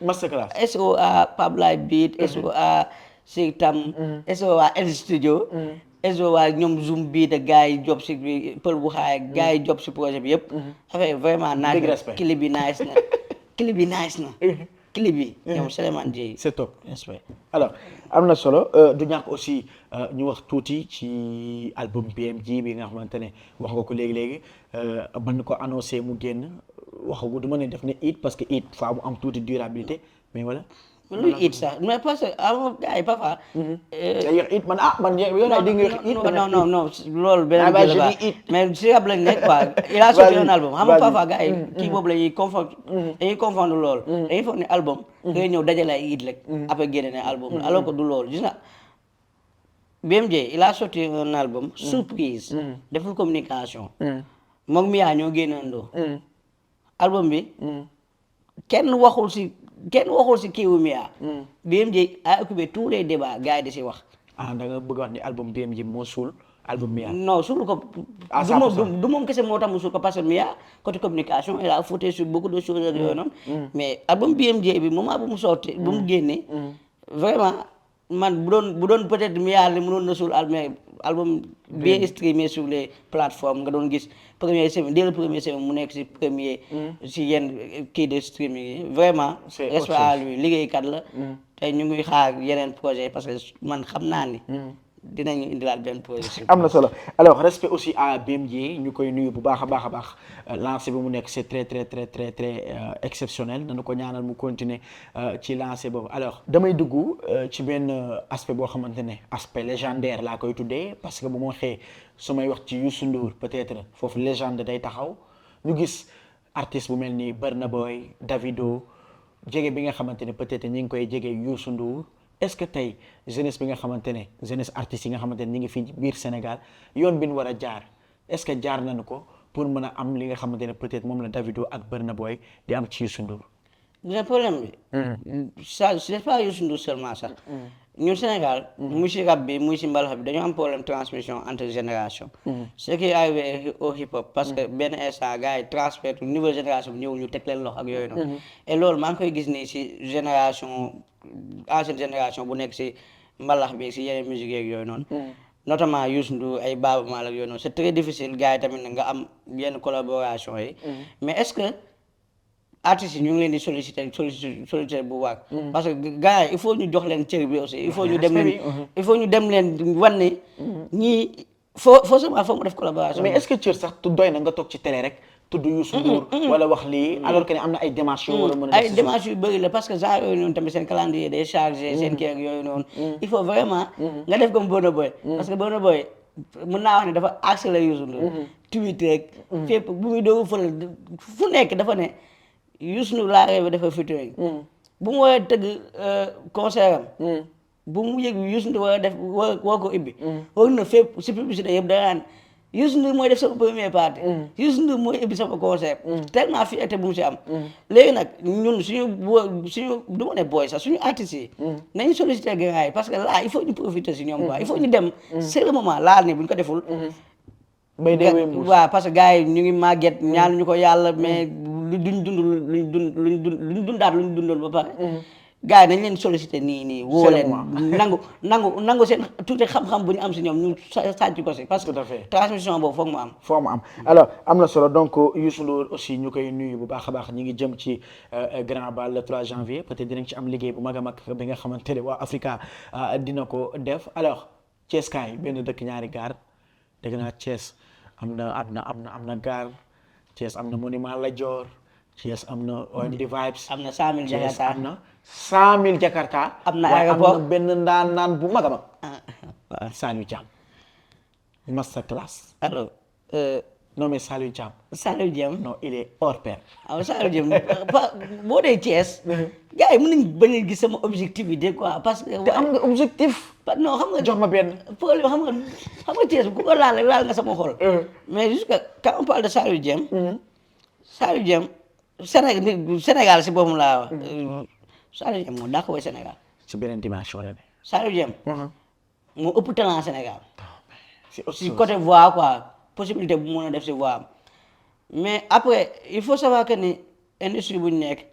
SOA Pablaye Beat. SOA Sir Tam. SOA El Studio. SOA ñoom Zoom Beat ak gars yi job si pël bu xaay gars yi job si projet bi yëpp. affaire vraiment nice na clip bi nice na clip bi ñoom Souleymane Dieye c'est top. alors am na solo du ñàkk aussi ñu wax tuuti ci album BMG bi nga xamante ne wax nga ko léegi mën na ko annoncé mu génn waxagu du ma ne def ne hit parce que hit fa mu am tuuti durabilité mais voilà. luy hit sax mais parce que gars yi parfois. hit man yow naa di nga hit. non loolu beneen bi la mais si ab lañ nekk quoi il a sorti un album xam nga parfois gars yi kii boobu la ñuy confondre dañuy confondre loolu dañuy foog ne album ngay ñëw dajale ay hit rek après génne ne album la alors que du loolu gis nga BMJ il a sorti un album surprise deful communication moom Mia ñoo génnandoo album bi kenn waxul si kii wu Mia BMJ a occupé tous les débats gars yi di si wax. da nga bëgg wax ni album BMJ moo suul album Mia. non suul ko. du moom kese moo tax mu suul ko parce que Mia côté communication il a fauté sur beaucoup de choses ak yooyu noonu. mais album BMJ bi moment bu mu sorti bu mu génnee. vraiment man bu doon peut-être Mia li mënoon na suul album bien streamé sur les plateformes nga doon gis première semaine dès le premier semaine mu nekk si premier si yenn kii de streaming yi vraiment respect à lui liggéeykat la tey ñu ngi xaar yeneen projet parce que man xam naa ni dinañu indilaat benn projet. am na solo alors respect aussi à BMJ ñu koy nuyu bu baax a baax lancé bi mu nekk c'est très exceptionnel nañu ko ñaanal mu continuer ci lancé boobu alors damay dugg ci benn aspect boo xamante ne aspect légendaire laa koy tuddee parce que bu ma xëyee su may wax ci Youssou Ndour peut-être foofu légende day taxaw ñu gis artiste bu mel ni Burna Boy Davido jege bi nga xamante ne peut-être ñi ngi koy jege Youssou Ndour. est-ce que tey jeunesse bi nga xamante ne jeunesse artistes yi nga xamante ne ñi ngi fii biir Sénégal yoon bi ñu war a jaar est-ce que jaar nañu ko pour mën a am li nga xamante ne peut-être moom la Davido ak Burna Boy di am ci Youssou Ndour. le problème bi. ça c'est pas Youssou Ndour seulement sax. ñun Sénégal. muy si rap bi muy si mbalax bi dañoo am problème transmission entre génération. ce qui est arrivé au hip hop parce que benn instant gars yi transmettre nouvelle génération bi ñëw ñu teg leen loxo ak yooyu noonu. et loolu maa ngi koy gis nii si génération. ancienne génération bu nekk si mbalax bi si yeneen musique yeeg yooyu noonu notamment Youssou Ndour ay Baaba Maal ak yooyu noonu c'est très difficile gars yi tamit nga am yenn collaboration yi mais est-ce que artistes yi ñu ngi leen di solliciter bu baax parce que gars yi il faut ñu jox leen cër bi aussi il faut ñu dem leen wan ne ñii forcément faut mu def collaboration mais est-ce que cër sax tu doy na nga toog ci télé rek tudd Youssou Ndour wala wax lii alors que ne am na ay démarches yoo war a mën a ay démarches yu bëri la parce que genre yooyu noonu tamit seen calendrier day chargé seen kii ak yooyu noonu il faut vraiment nga def comme Burna Boy parce que Burna Boy mën naa wax ne dafa accéléré Youssou Ndour. Twitter rek. fépp bu muy doog a fële fu nekk dafa ne Youssou Ndour laa rêvé dafa featuring. bu mu waree tëgg concert am. bu mu yëg Youssou Ndour war a def war ko ibbi. war na fépp si publicité yëpp da naan Youssou Ndour mooy def sama première partie. Youssou Ndour mooy ibbi sama concert. tellement fierté bu mu si am. léegi nag ñun suñu du ma ne booy sax suñu artistes yi. nañu sollicité gars yi parce que là il faut ñu profiter si ñoom quoi il faut ñu dem. c'est le moment laal ni bu ñu ko deful. bay deewee mbuus waaw parce que gars yi ñu ngi màgget ñaanuñu ko yàlla mais duñ dundaat luñ dundoon ba pare. gars yi nañ leen sollicité nii woo leen nangu seen tuuti xam-xam bu ñu am si ñoom ñu sàcc ko si parce que transmission boobu foog mu am alors am na solo donc Youssou Ndour aussi ñu koy nuyu bu baax a baax ñi ngi jëm ci grand bal le 3 janvier peut-être dinañ ci am liggéey bu mag a mag bi nga xamante ne waa Africa dina ko def alors Thiès kaay benn dëkk ñaari gaar dégg naa Thiès am na gaar Thiès am na monument la Dior Thiès am na OMD Vibes am na 100 000 Jakarta am na 100 000 Jakarta. am na aéroport am na benn naan bu mag a mag. waaw Saliou Thiam. master class. alors. non mais Saliou Thiam. Saliou Thiam. non il est hors pair. waaw Saliou Thiam boo dee Thiès. gars yi mën nañu bañ a gis sama objectivité quoi parce que. te am nga objectif. non xam nga jox ma benn. problème xam nga Thiès ku ko laal nga sama xol. mais jusqu'à quand on parle de Saliou Thiam. Saliou Thiam Sénégal si boppam laa wax. Saliou Thiam moo dàq way Sénégal. ci beneen dimension la ne. Saliou Thiam. moo ëpp talent Sénégal. si côté voix quoi possibilité bu mën a def si voix am mais après il faut savoir que ni industrie bu ñu nekk.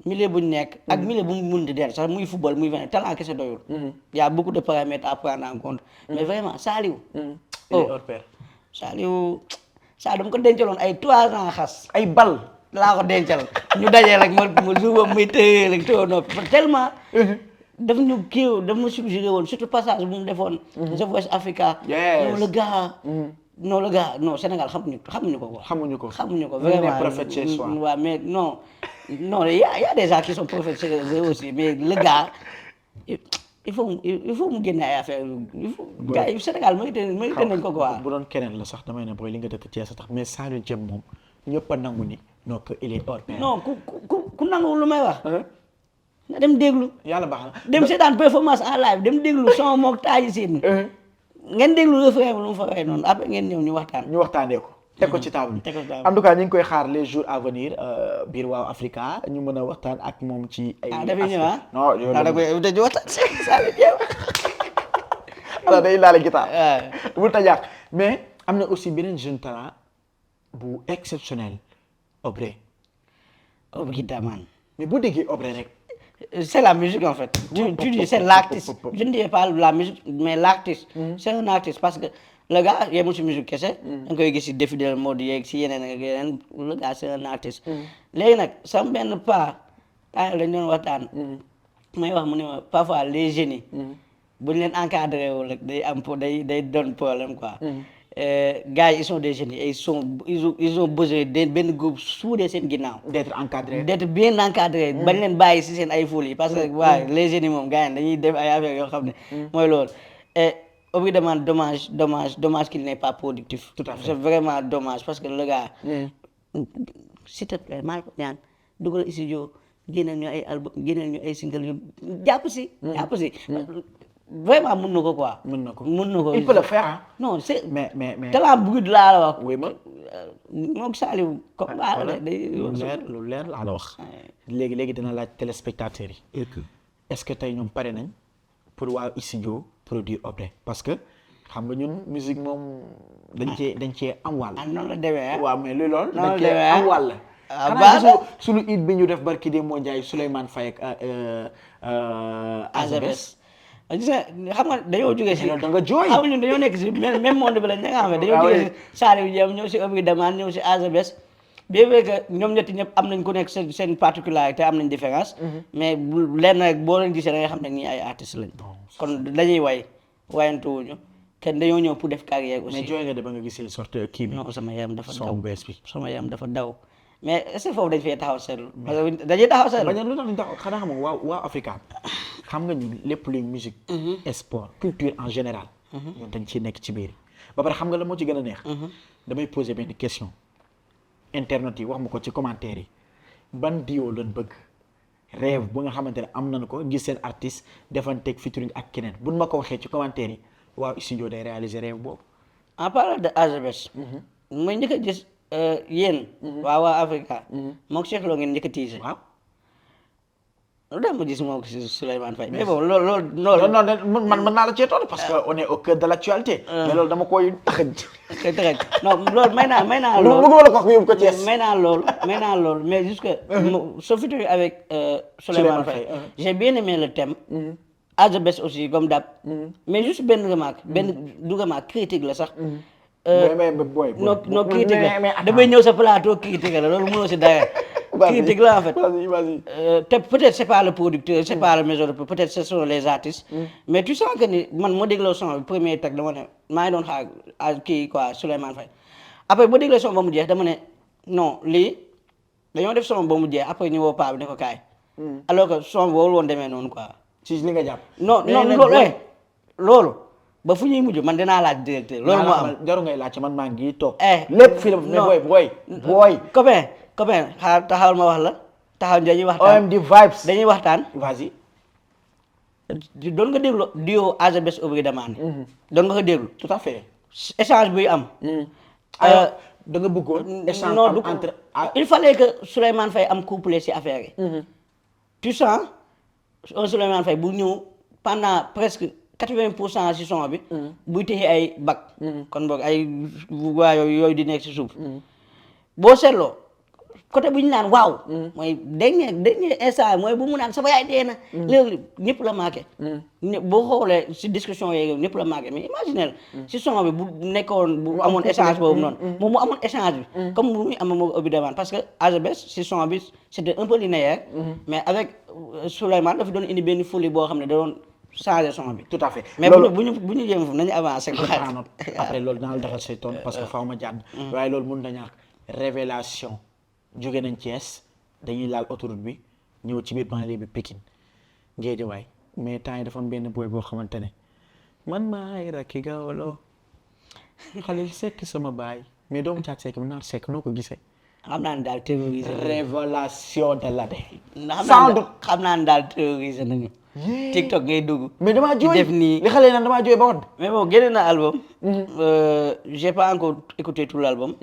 milieu bu ñu nekk. ak milieu bu mu munti del sax muy football muy venir talent kese doyul. y a beaucoup de paramètres à prendre en compte. mais vraiment Saliou. il est hors pair. Saliou dama ko dencaloon ay 3 ans xas. ay bal. laa ko dencal ñu dajee rek ma jour boobu muy tëye rek tëye noppi tellement daf ñu kii daf ma suggéré woon surtout passage bu mu defoon The Voice Africa non le gars non Sénégal xamuñu ko quoi xamuñu ko vraiment prophète chez soi waaw mais non y a des gens qui sont prophètes chez eux aussi mais le gars il faut mu génne ay affaire il faut gars yi Sénégal mérité nañ ko quoi bu doon keneen la sax damay ne booy li nga dëkk Thiès tax mais Saliou Thiam moom ñëpp a nangu ni non que il est hors pair. non ku nangu lu may wax. na dem déglu. yàlla baax na dem seetaan performance en live dem déglu son mook taaji siin. ngeen déglu refrain lu mu fa waxee noonu après ngeen ñëw ñu waxtaanee ko. teg ko ci table bi en tout cas ñu ngi koy xaar les jours à venir biir Waaw Africa ñu mën a waxtaan ak moom ci ay. dafay ñëw non yow da koy dañuy waxtaan Saliou Thiam. alors day laale guitare. bu tajaax mais am na aussi beneen jeune talent bu exceptionnel. Obré guitare man. mais boo déggee Obré rek. c'est la musique en fait. tu dis c'est l'artiste. je ne dis pas la musique mais l'artiste. c'est un artiste parce que le gars yemul si musique kese. da nga koy gis si défi de mode yeeg si yeneen ak yeneen le gars c'est un artiste. léegi nag sama benn pas temps lañ doon waxtaan. may wax mu ne ma parfois les génies. bu ñu leen encadré wul rek day am day doon problème quoi. gars yi ils sont des jeunes ils ont besoin de benn groupe soudé seen ginnaaw. d'être encadré bien encadré. bañ leen bàyyi si seen ay folie parce que waaye les jeunes yi moom gars yi dañuy def ay affaires yoo xam ne. mooy loolu et évidemment dommage qu'il n'est pas productif. tout à fait c'est vraiment dommage parce que le gars. s'il te plaît maa ngi ko ñaan dugal studio génneel ñu ay album génneel ñu ay single yu jàpp si. vraiment mën na ko quoi. mën na ko il peut le faire ah. non c'est mais talent bu laa la wax. oui ma moom Saliou comme lu leer laa la wax. léegi dina laaj téléspectateurs yi. est-ce que tey ñoom pare nañ pour waa studio produire Obré parce que xam nga ñun musique moom dañ cee am wàll. noonu la demee waaw mais luy lool. noonu la dañ cee am wàll. xanaa suñu it bi ñu def barki de moo Ndiaye Souleymane Faye ak Azabes. gis nga xam nga dañoo jógee si. da nga jooy xam nga ñun dañoo nekk si même monde bi lañ nga xam ne dañoo jógee si Saliou Thiam ñëw si Obré Demane ñëw si Azabes bien vrai que ñoom ñetti ñëpp am nañ ku nekk seen particularité am nañ différence. mais bu lenn rek boo leen gisee da nga xam ne ñii ay artistes lañ. kon dañuy wayantuwuñu kenn dañoo ñëw pour def carrière aussi. mais jooy nga de ba nga gisee sorte kii bi. non sama yaram dafa daw bees bi. sama yaram dafa daw mais est-ce que foofu dañ fee taxaw seetlu. parce que dañuy taxaw seetlu. bañ a lu tax ñu taxaw xanaa xam nga waa Africa xam nga ñu lépp luy musique. sport culture en général ñun dañ ciy nekk ci biir ba pare xam nga la moo ci gën a neex damay poser benn question internet yi wax ma ko ci commentaire yi ban duo lañ bëgg rêve bu nga xamante ne am nañu ko gis seen artiste defanteeg featuring ak keneen buñ ma ko waxee ci commentaire yi waaw studio day réaliser rêve boobu en parlant de AGBS mooy njëkk a gis yéen waa Africa moo ko Cheikh Lo ngeen njëkk a teaser waaw lu tax ma gis moo ko si Souleymane Faye mais bon loolu non man naa la cee toll parce que on est au cœur de l'actualité mais loolu dama koy taxaj non loolu may naa loolu bëgguma la ko wax yóbbu ko Thiès may naa loolu mais jusque so featuring avec Souleymane Faye j'ai bien aimé le thème AGBS aussi comme d'hab mais juste benn remarque du remarque critique la sax mais boy non critique la damay ñëw sa plateau critique la loolu mënoo si dara critique là en fait te peut-être c'est pas le producteur c'est pas le maison de peut-être ce sont les artistes mais tu sens que ni man moo dégloo son bi premier tag dama ne maa ngi doon xaar kii quoi Souleymane Faye après boo déglee son ba mu jeex dama ne non lii dañoo def son ba mu jeex après ñu woo paa bi ne ko kaay alors que son bi woowul woon demee noonu quoi ci li nga jàpp non loolu ba fu ñuy mujj man dinaa laaj directeur loolu moo am jaru ngay laaj man maa ngi toog lépp fii la mais booy copain taxawal ma wax la taxaw dañuy waxtaan OMD vibes dañuy waxtaan vas-y doon nga déglu duo AGBS Obri Demane doon nga ko déglu tout à fait échange buy am da nga bëggoon échange non entre il fallait que Souleymane Faye am couplé ci affaire yi tu sens un Souleymane Faye bu ñëw pendant presque 80% ci son bi buy téye ay bac kon boog ay waa yooyu di nekk ci suuf boo seetloo côté bu ñu naan waaw mooy dernier instant mooy bu mu naan sama yaay dee na léegi ñëpp la marqué boo xoolee ci discussion yeeg ñëpp la marqué mais imaginez ci son bi bu nekkoon bu amoon échange boobu noonu moom mu amoon échange bi comme bu muy am moom Obri Demane parce que AGBS ci son bi c'était un peu linéaire mais avec Souleymane dafa doon indi benn folie boo xam ne da doon changer son bi tout à fait mais bu ñu jéem foofu nañu avancer après loolu dinaa la defal say tontu parce que faaw ma jàdd waaye loolu mun na ñàkk révélation jóge nañ Thiès dañuy laal autoroute bi ñëw ci biir banlieue bi Pikine Guédiawaye mais temps yi dafa am benn boy boo xamante ne man maay rakki gawlo Khalil Seck sama baay mais doomu Thiat Seck mu naar Seck noo ko gisee xam naa ne daal terrorisé révélation de l'année xam naa ne daal terrorisé nañu TikTok ngay dugg mais damaa jooy def nii li xale yi naan damaa jooy ba woon mais bon génne na album j'ai pas encore écouté tout l'album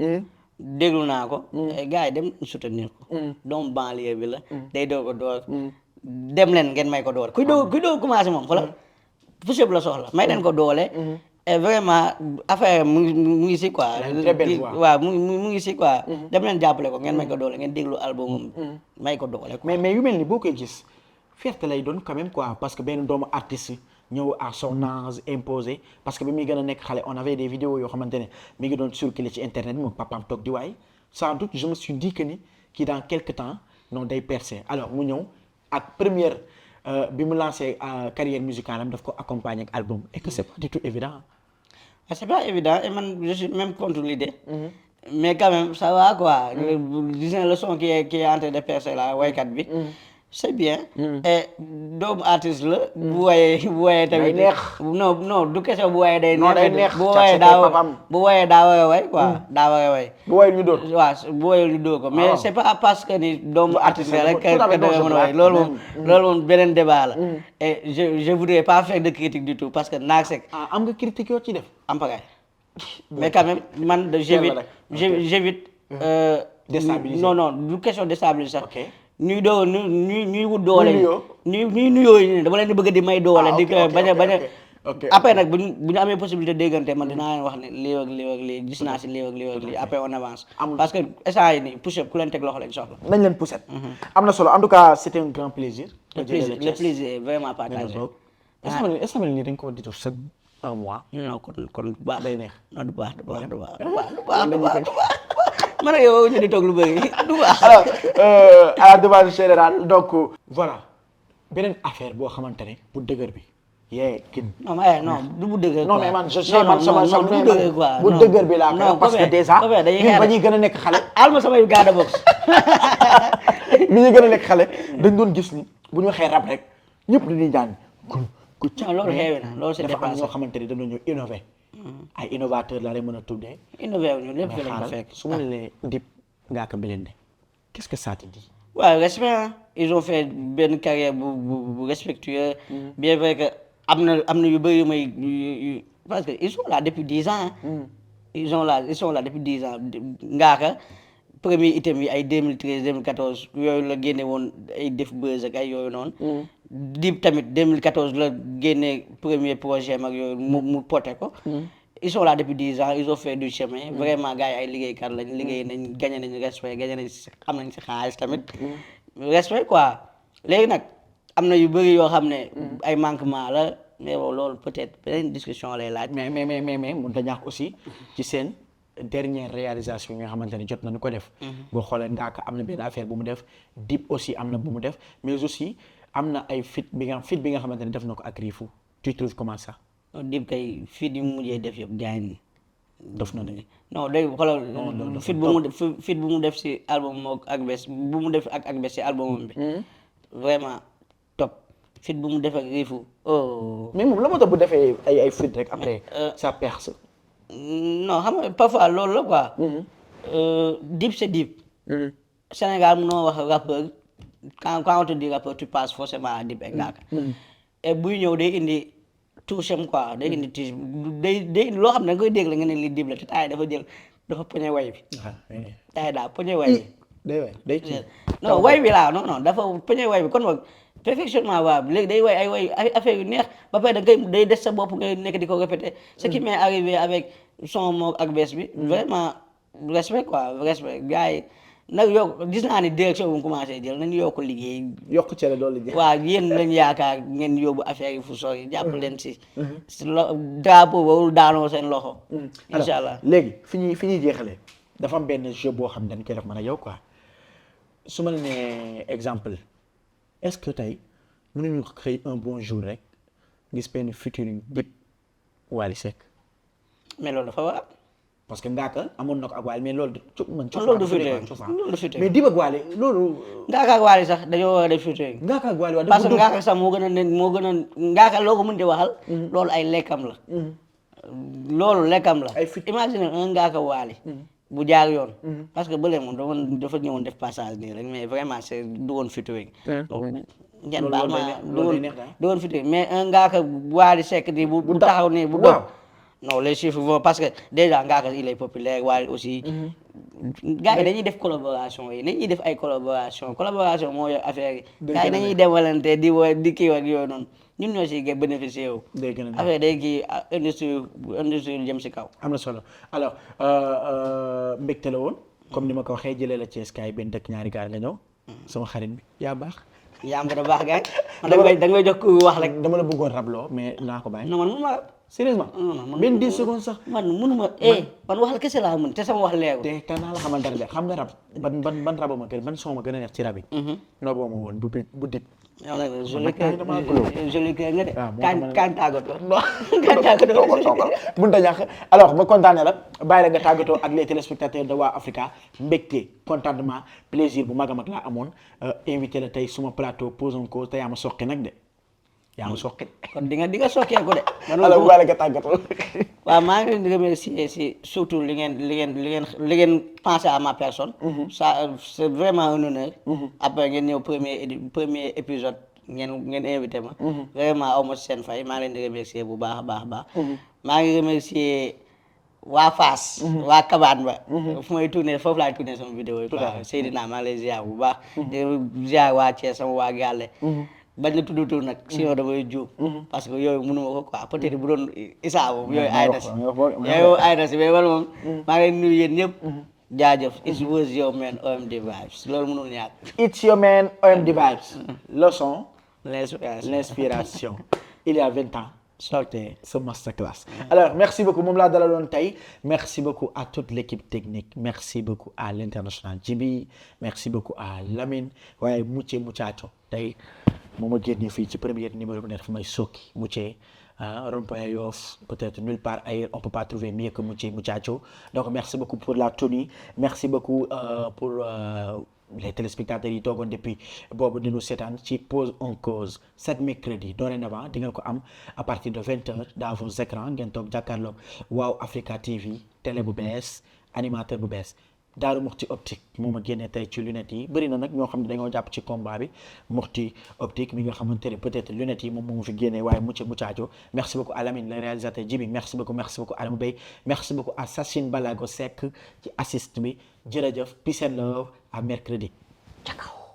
déglu naa ko gars yi dem soutenir ko doomu banlieue bi la day doo ko door dem leen ngeen may ko doole kuy doo commencé moom xoolal push-up la soxla may leen ko doole et vraiment affaire mu ngi si quoi waaw mu ngi si quoi dem leen jàppale ko ngeen may ko doole ngeen déglu album may ko doole mais yu mel ni boo koy gis fierté lay doon quand même quoi parce que benn doomu artiste ñëw à son âge imposé parce que bi muy gën a nekk xale on avait des vidéos yoo xamante ne mi ngi doon circuler ci internet moom papaam toog di waay sans doute je me suis dit que ni kii dans quelque temps non day percer alors mu ñëw ak première bi mu lancé carrière musicale am daf ko accompagner ak album et que c'est pas du tout évident c'est pas évident et man je suis même contre l'idée mais quand même ça va quoi gis nga le son qui est en train de percer là waykat bi c'est bien et doomu artiste la bu wayee tamit non du question bu wayee day neex bu wayee daa war a way quoi daa war a way bu wayee ñu dóor waaw bu wayee ñu dóor ko mais c'est pas parce que ni doomu artiste la rek que da nga mën a way loolu moom beneen débat la et je voudrais pas faire de critique du tout parce que Naak Seck am nga critique yoo ci def am pagaay mais quand même man j'évite déstabiliser non du question déstabiliser sax ñuy wut doole ñuy nuyoo yi dama leen di bëgg di may doole di ko bañ a après nag bu ñu amee possibilité déggante man dinaa leen wax ne lii ak lii gis naa si lii ak lii après on avance parce que instant yi nii push-up ku leen teg loxo lañ soxla nañ leen push-up am na solo en tout cas c'était un grand plaisir le plaisir est vraiment partagé est-ce que nii dañ ko di def chaque un mois non kon baax day neex non du baax man ak yow ñu di toog lu bëri du baax. alors à la demande générale donc voilà beneen affaire boo xamante ne bu dëgër bi kin non du bu dëgër non mais man je sais man sama bu dëgër bi laa koy parce que déjà ñun ba ñuy gën a nekk xale alma samay garde box bi ñuy gën a nekk xale dañ doon gis ni bu ñu waxee rap rek ñëpp dañuy jàng Kouthia loolu xeewi na loolu c'est dafa am dépassé. ñoo xamante ni dañoo ñëw innové. ay innovateur laa lay mën a tuddee. innové wu ñu lépp fi lañ ko xaaral fekk. su ma nee Dip Ngaaka Blindé qu'est-ce que ça te dit. waaw respect hein. Ils ont fait benn carrière bu respectueux. Bien vrai que am na yu bëri yu may parce que ils sont là depuis 10 ans. Ils sont là depuis 10 ans Ngaaka premier item yi ay 2013 2014 yooyu la génne woon ay def buzz ak ay yooyu noonu. Dip tamit 2014 la génne premier projet mag yooyu mu poté ko. Ils sont là depuis 10 ans ils ont fait du chemin. Vraiment gars yi ay liggéeykat lañ liggéey nañ gagné nañ respect gagné nañ si am nañ si xaalis tamit. Respect quoi léegi nag am na yu bëri yoo xam ne. ay manquement la mais bon loolu peut-être beneen discussion lay laaj. mais mënut a ñàkk aussi ci seen dernière réalisation yi nga xamante ne jot nañu ko def. boo xoolee Ngaaka am na benn affaire bu mu def Dip aussi am na bu mu def mais aussi am na ay fit bi nga xamante ne def na ko ak Rifu tu trouves comment ça. Dip kay fit yi mu mujjee def yëpp gaañ ni def na ne. non day xoolal fit bu mu def si album moom ak bés bu mu def ak bés si album bi. vraiment top fit bu mu def ak Rifu oh. mais moom la moo tax bu defee ay fit rek après ça perce. non xam nga parfois loolu la quoi. Dip c'est Dip. Sénégal munoo wax rappeur quand on te dit rappeur tu passes forcément à Dip et Ngaaka. et buy ñëw day indi touche am quoi day indi touche day loo xam ne nga koy dégg la nga ne lii Dip la te taay dafa poñe way bi. taay daa poñe way bi. day non way bi laa non dafa poñe way bi kon boog perfectionnement waaw léegi day way ay way affaire yu neex ba pare da ngay day des sa bopp ngay nekk di ko répéter. Ce qui m'est arrivé avec son moom ak bees bi. vraiment respect quoi respect gars yi nag yokk gis naa ni direction bu mu commencé jël nañu yokk liggéey. yokk cere doole liggéey. waaw yéen lañu yaakaar ngeen yóbbu affaire yi fu sori jàpp leen si. si drapeau boobu daanoo seen loxo. incha allah léegi fi ñuy jeexalee dafa am benn jeu boo xam ne dañ koy def man ak yow quoi su ma la nee exemple est-ce que tey mënuñu xëy un bon jour rek gis benn featuring Dip Wally Seck. mais loolu dafa war. parce que Ngaaka amoon na ko ak Wally mais loolu loolu du featuring mais Dip ak Wally loolu. Ngaaka ak Wally sax dañoo war a def featuring. Ngaaka ak Wally parce que Ngaaka sax moo gën a Ngaaka loo ko mën di waxal. loolu ay lekkam la. loolu lekkam la. imagine un Ngaaka Wally bu jaar yoon. parce que bële moom dafa ñëwoon def passage nii rek mais vraiment c'est du woon featuring. ngeen baal ma du woon featuring mais un Ngaaka Wally Seck nii bu taxaw nii bu doon. non les chiffres vont parce que déjà Ngaaka il est populaire Wally aussi. gars yi dañuy def collaboration yi dañuy def ay collaboration moo yor affaire yi. gars yi dañuy demalante di kii ak yooyu noonu ñun ñoo siy bénéficier wu. affaire day kii industrie jëm si kaw. am na solo alors mbégte la woon comme ni ma ko waxee jëlee la Thiès kaay benn dëkk ñaari gaar nga ñëw. sama xarit bi yaa baax. yaa am ko da baax gars yi. da nga may jox ku wax rek. dama la bëggoon rabloo mais naa ko bàyyi. non man mënuma rab. sérieusement benn 10 secondes sax. man mënuma man waxal kese laa mën te sama wax leerul. te naa la xamal dara de xam nga rab ban rabama gën ban son ma gën a neex ci rab yi. noo boo ma woon bu Dip. yow nag joli kër nga de. kan tàggatoo. kan tàggatoo mënut a ñàkk alors ma kontaanee la bàyyi la nga tàggatoo ak les téléspectateurs de waa Africa mbégte contentement plaisir bu mag a mag laa amoon invité la tey suma plateau posons ko te yaa ma soqi nag de yaa ma soqi. kon di nga sokkee ko de. alors bàyyi la nga tàggatoo. waaw maa ngi leen di remercier si surtout li ngeen pensé à ma personne. ça c'est vraiment un honneur. après ngeen ñëw premier épisode ngeen invité ma. vraiment aw ma seen fay maa ngi leen di remercier bu baax a baax. maa ngi remercier waa Fass. waa Kabane ba. fu may tourné foofu laay tourné sama vidéo yi. Seydina maa ngi lay ziar bu baax. di ziar waa Thiès sama waa Gàlle. bañ la tudd tur nag sinon damay juum parce que yooyu mënuma ko quoi peut-être bu doon Issa moom yooyu ay na si mais wala moom maa ngi leen nuyu yéen ñëpp jaajëf it was your man OMD Vibes loolu mënul ñàkk it's your man OMD Vibes leçon l'inspiration il y a 20 ans sortez ce masterclass alors merci beaucoup moom laa dalaloon tey merci beaucoup à toute l'équipe technique merci beaucoup à l'international Djibi merci beaucoup à Lamine waaye muchacho tey moom a génne fii ci premier numéro bi ne dafa may sokki Mouthie rond-point Yoff peut-être nulle part ailleurs on peut pas trouver mieux que muchacho donc merci beaucoup pour la tenue merci beaucoup pour les téléspectateurs yi toogoon depuis boobu dinu seetaan ci Pose en Cause chaque mercredi dorénavant di ngeen ko am à partir de 20h dans vos écrans ngeen toog jàkkaarloog Wow Africa TV télé bu bees animateur bu bees Daaru Muxti optique moo ma génnee tey ci lunettes yi bëri na nag ñoo xam ne dañoo jàpp ci combat bi Muxti optique mi nga xamante ne peut-être lunettes yi moom moo fi génnee waaye mucaajo merci beaucoup à Lamine le réalisateur Djibi merci beaucoup Adama Bey merci beaucoup à Sachin Balago Seck ci assist bi jërëjëf peace and love à mercredi. Ciao.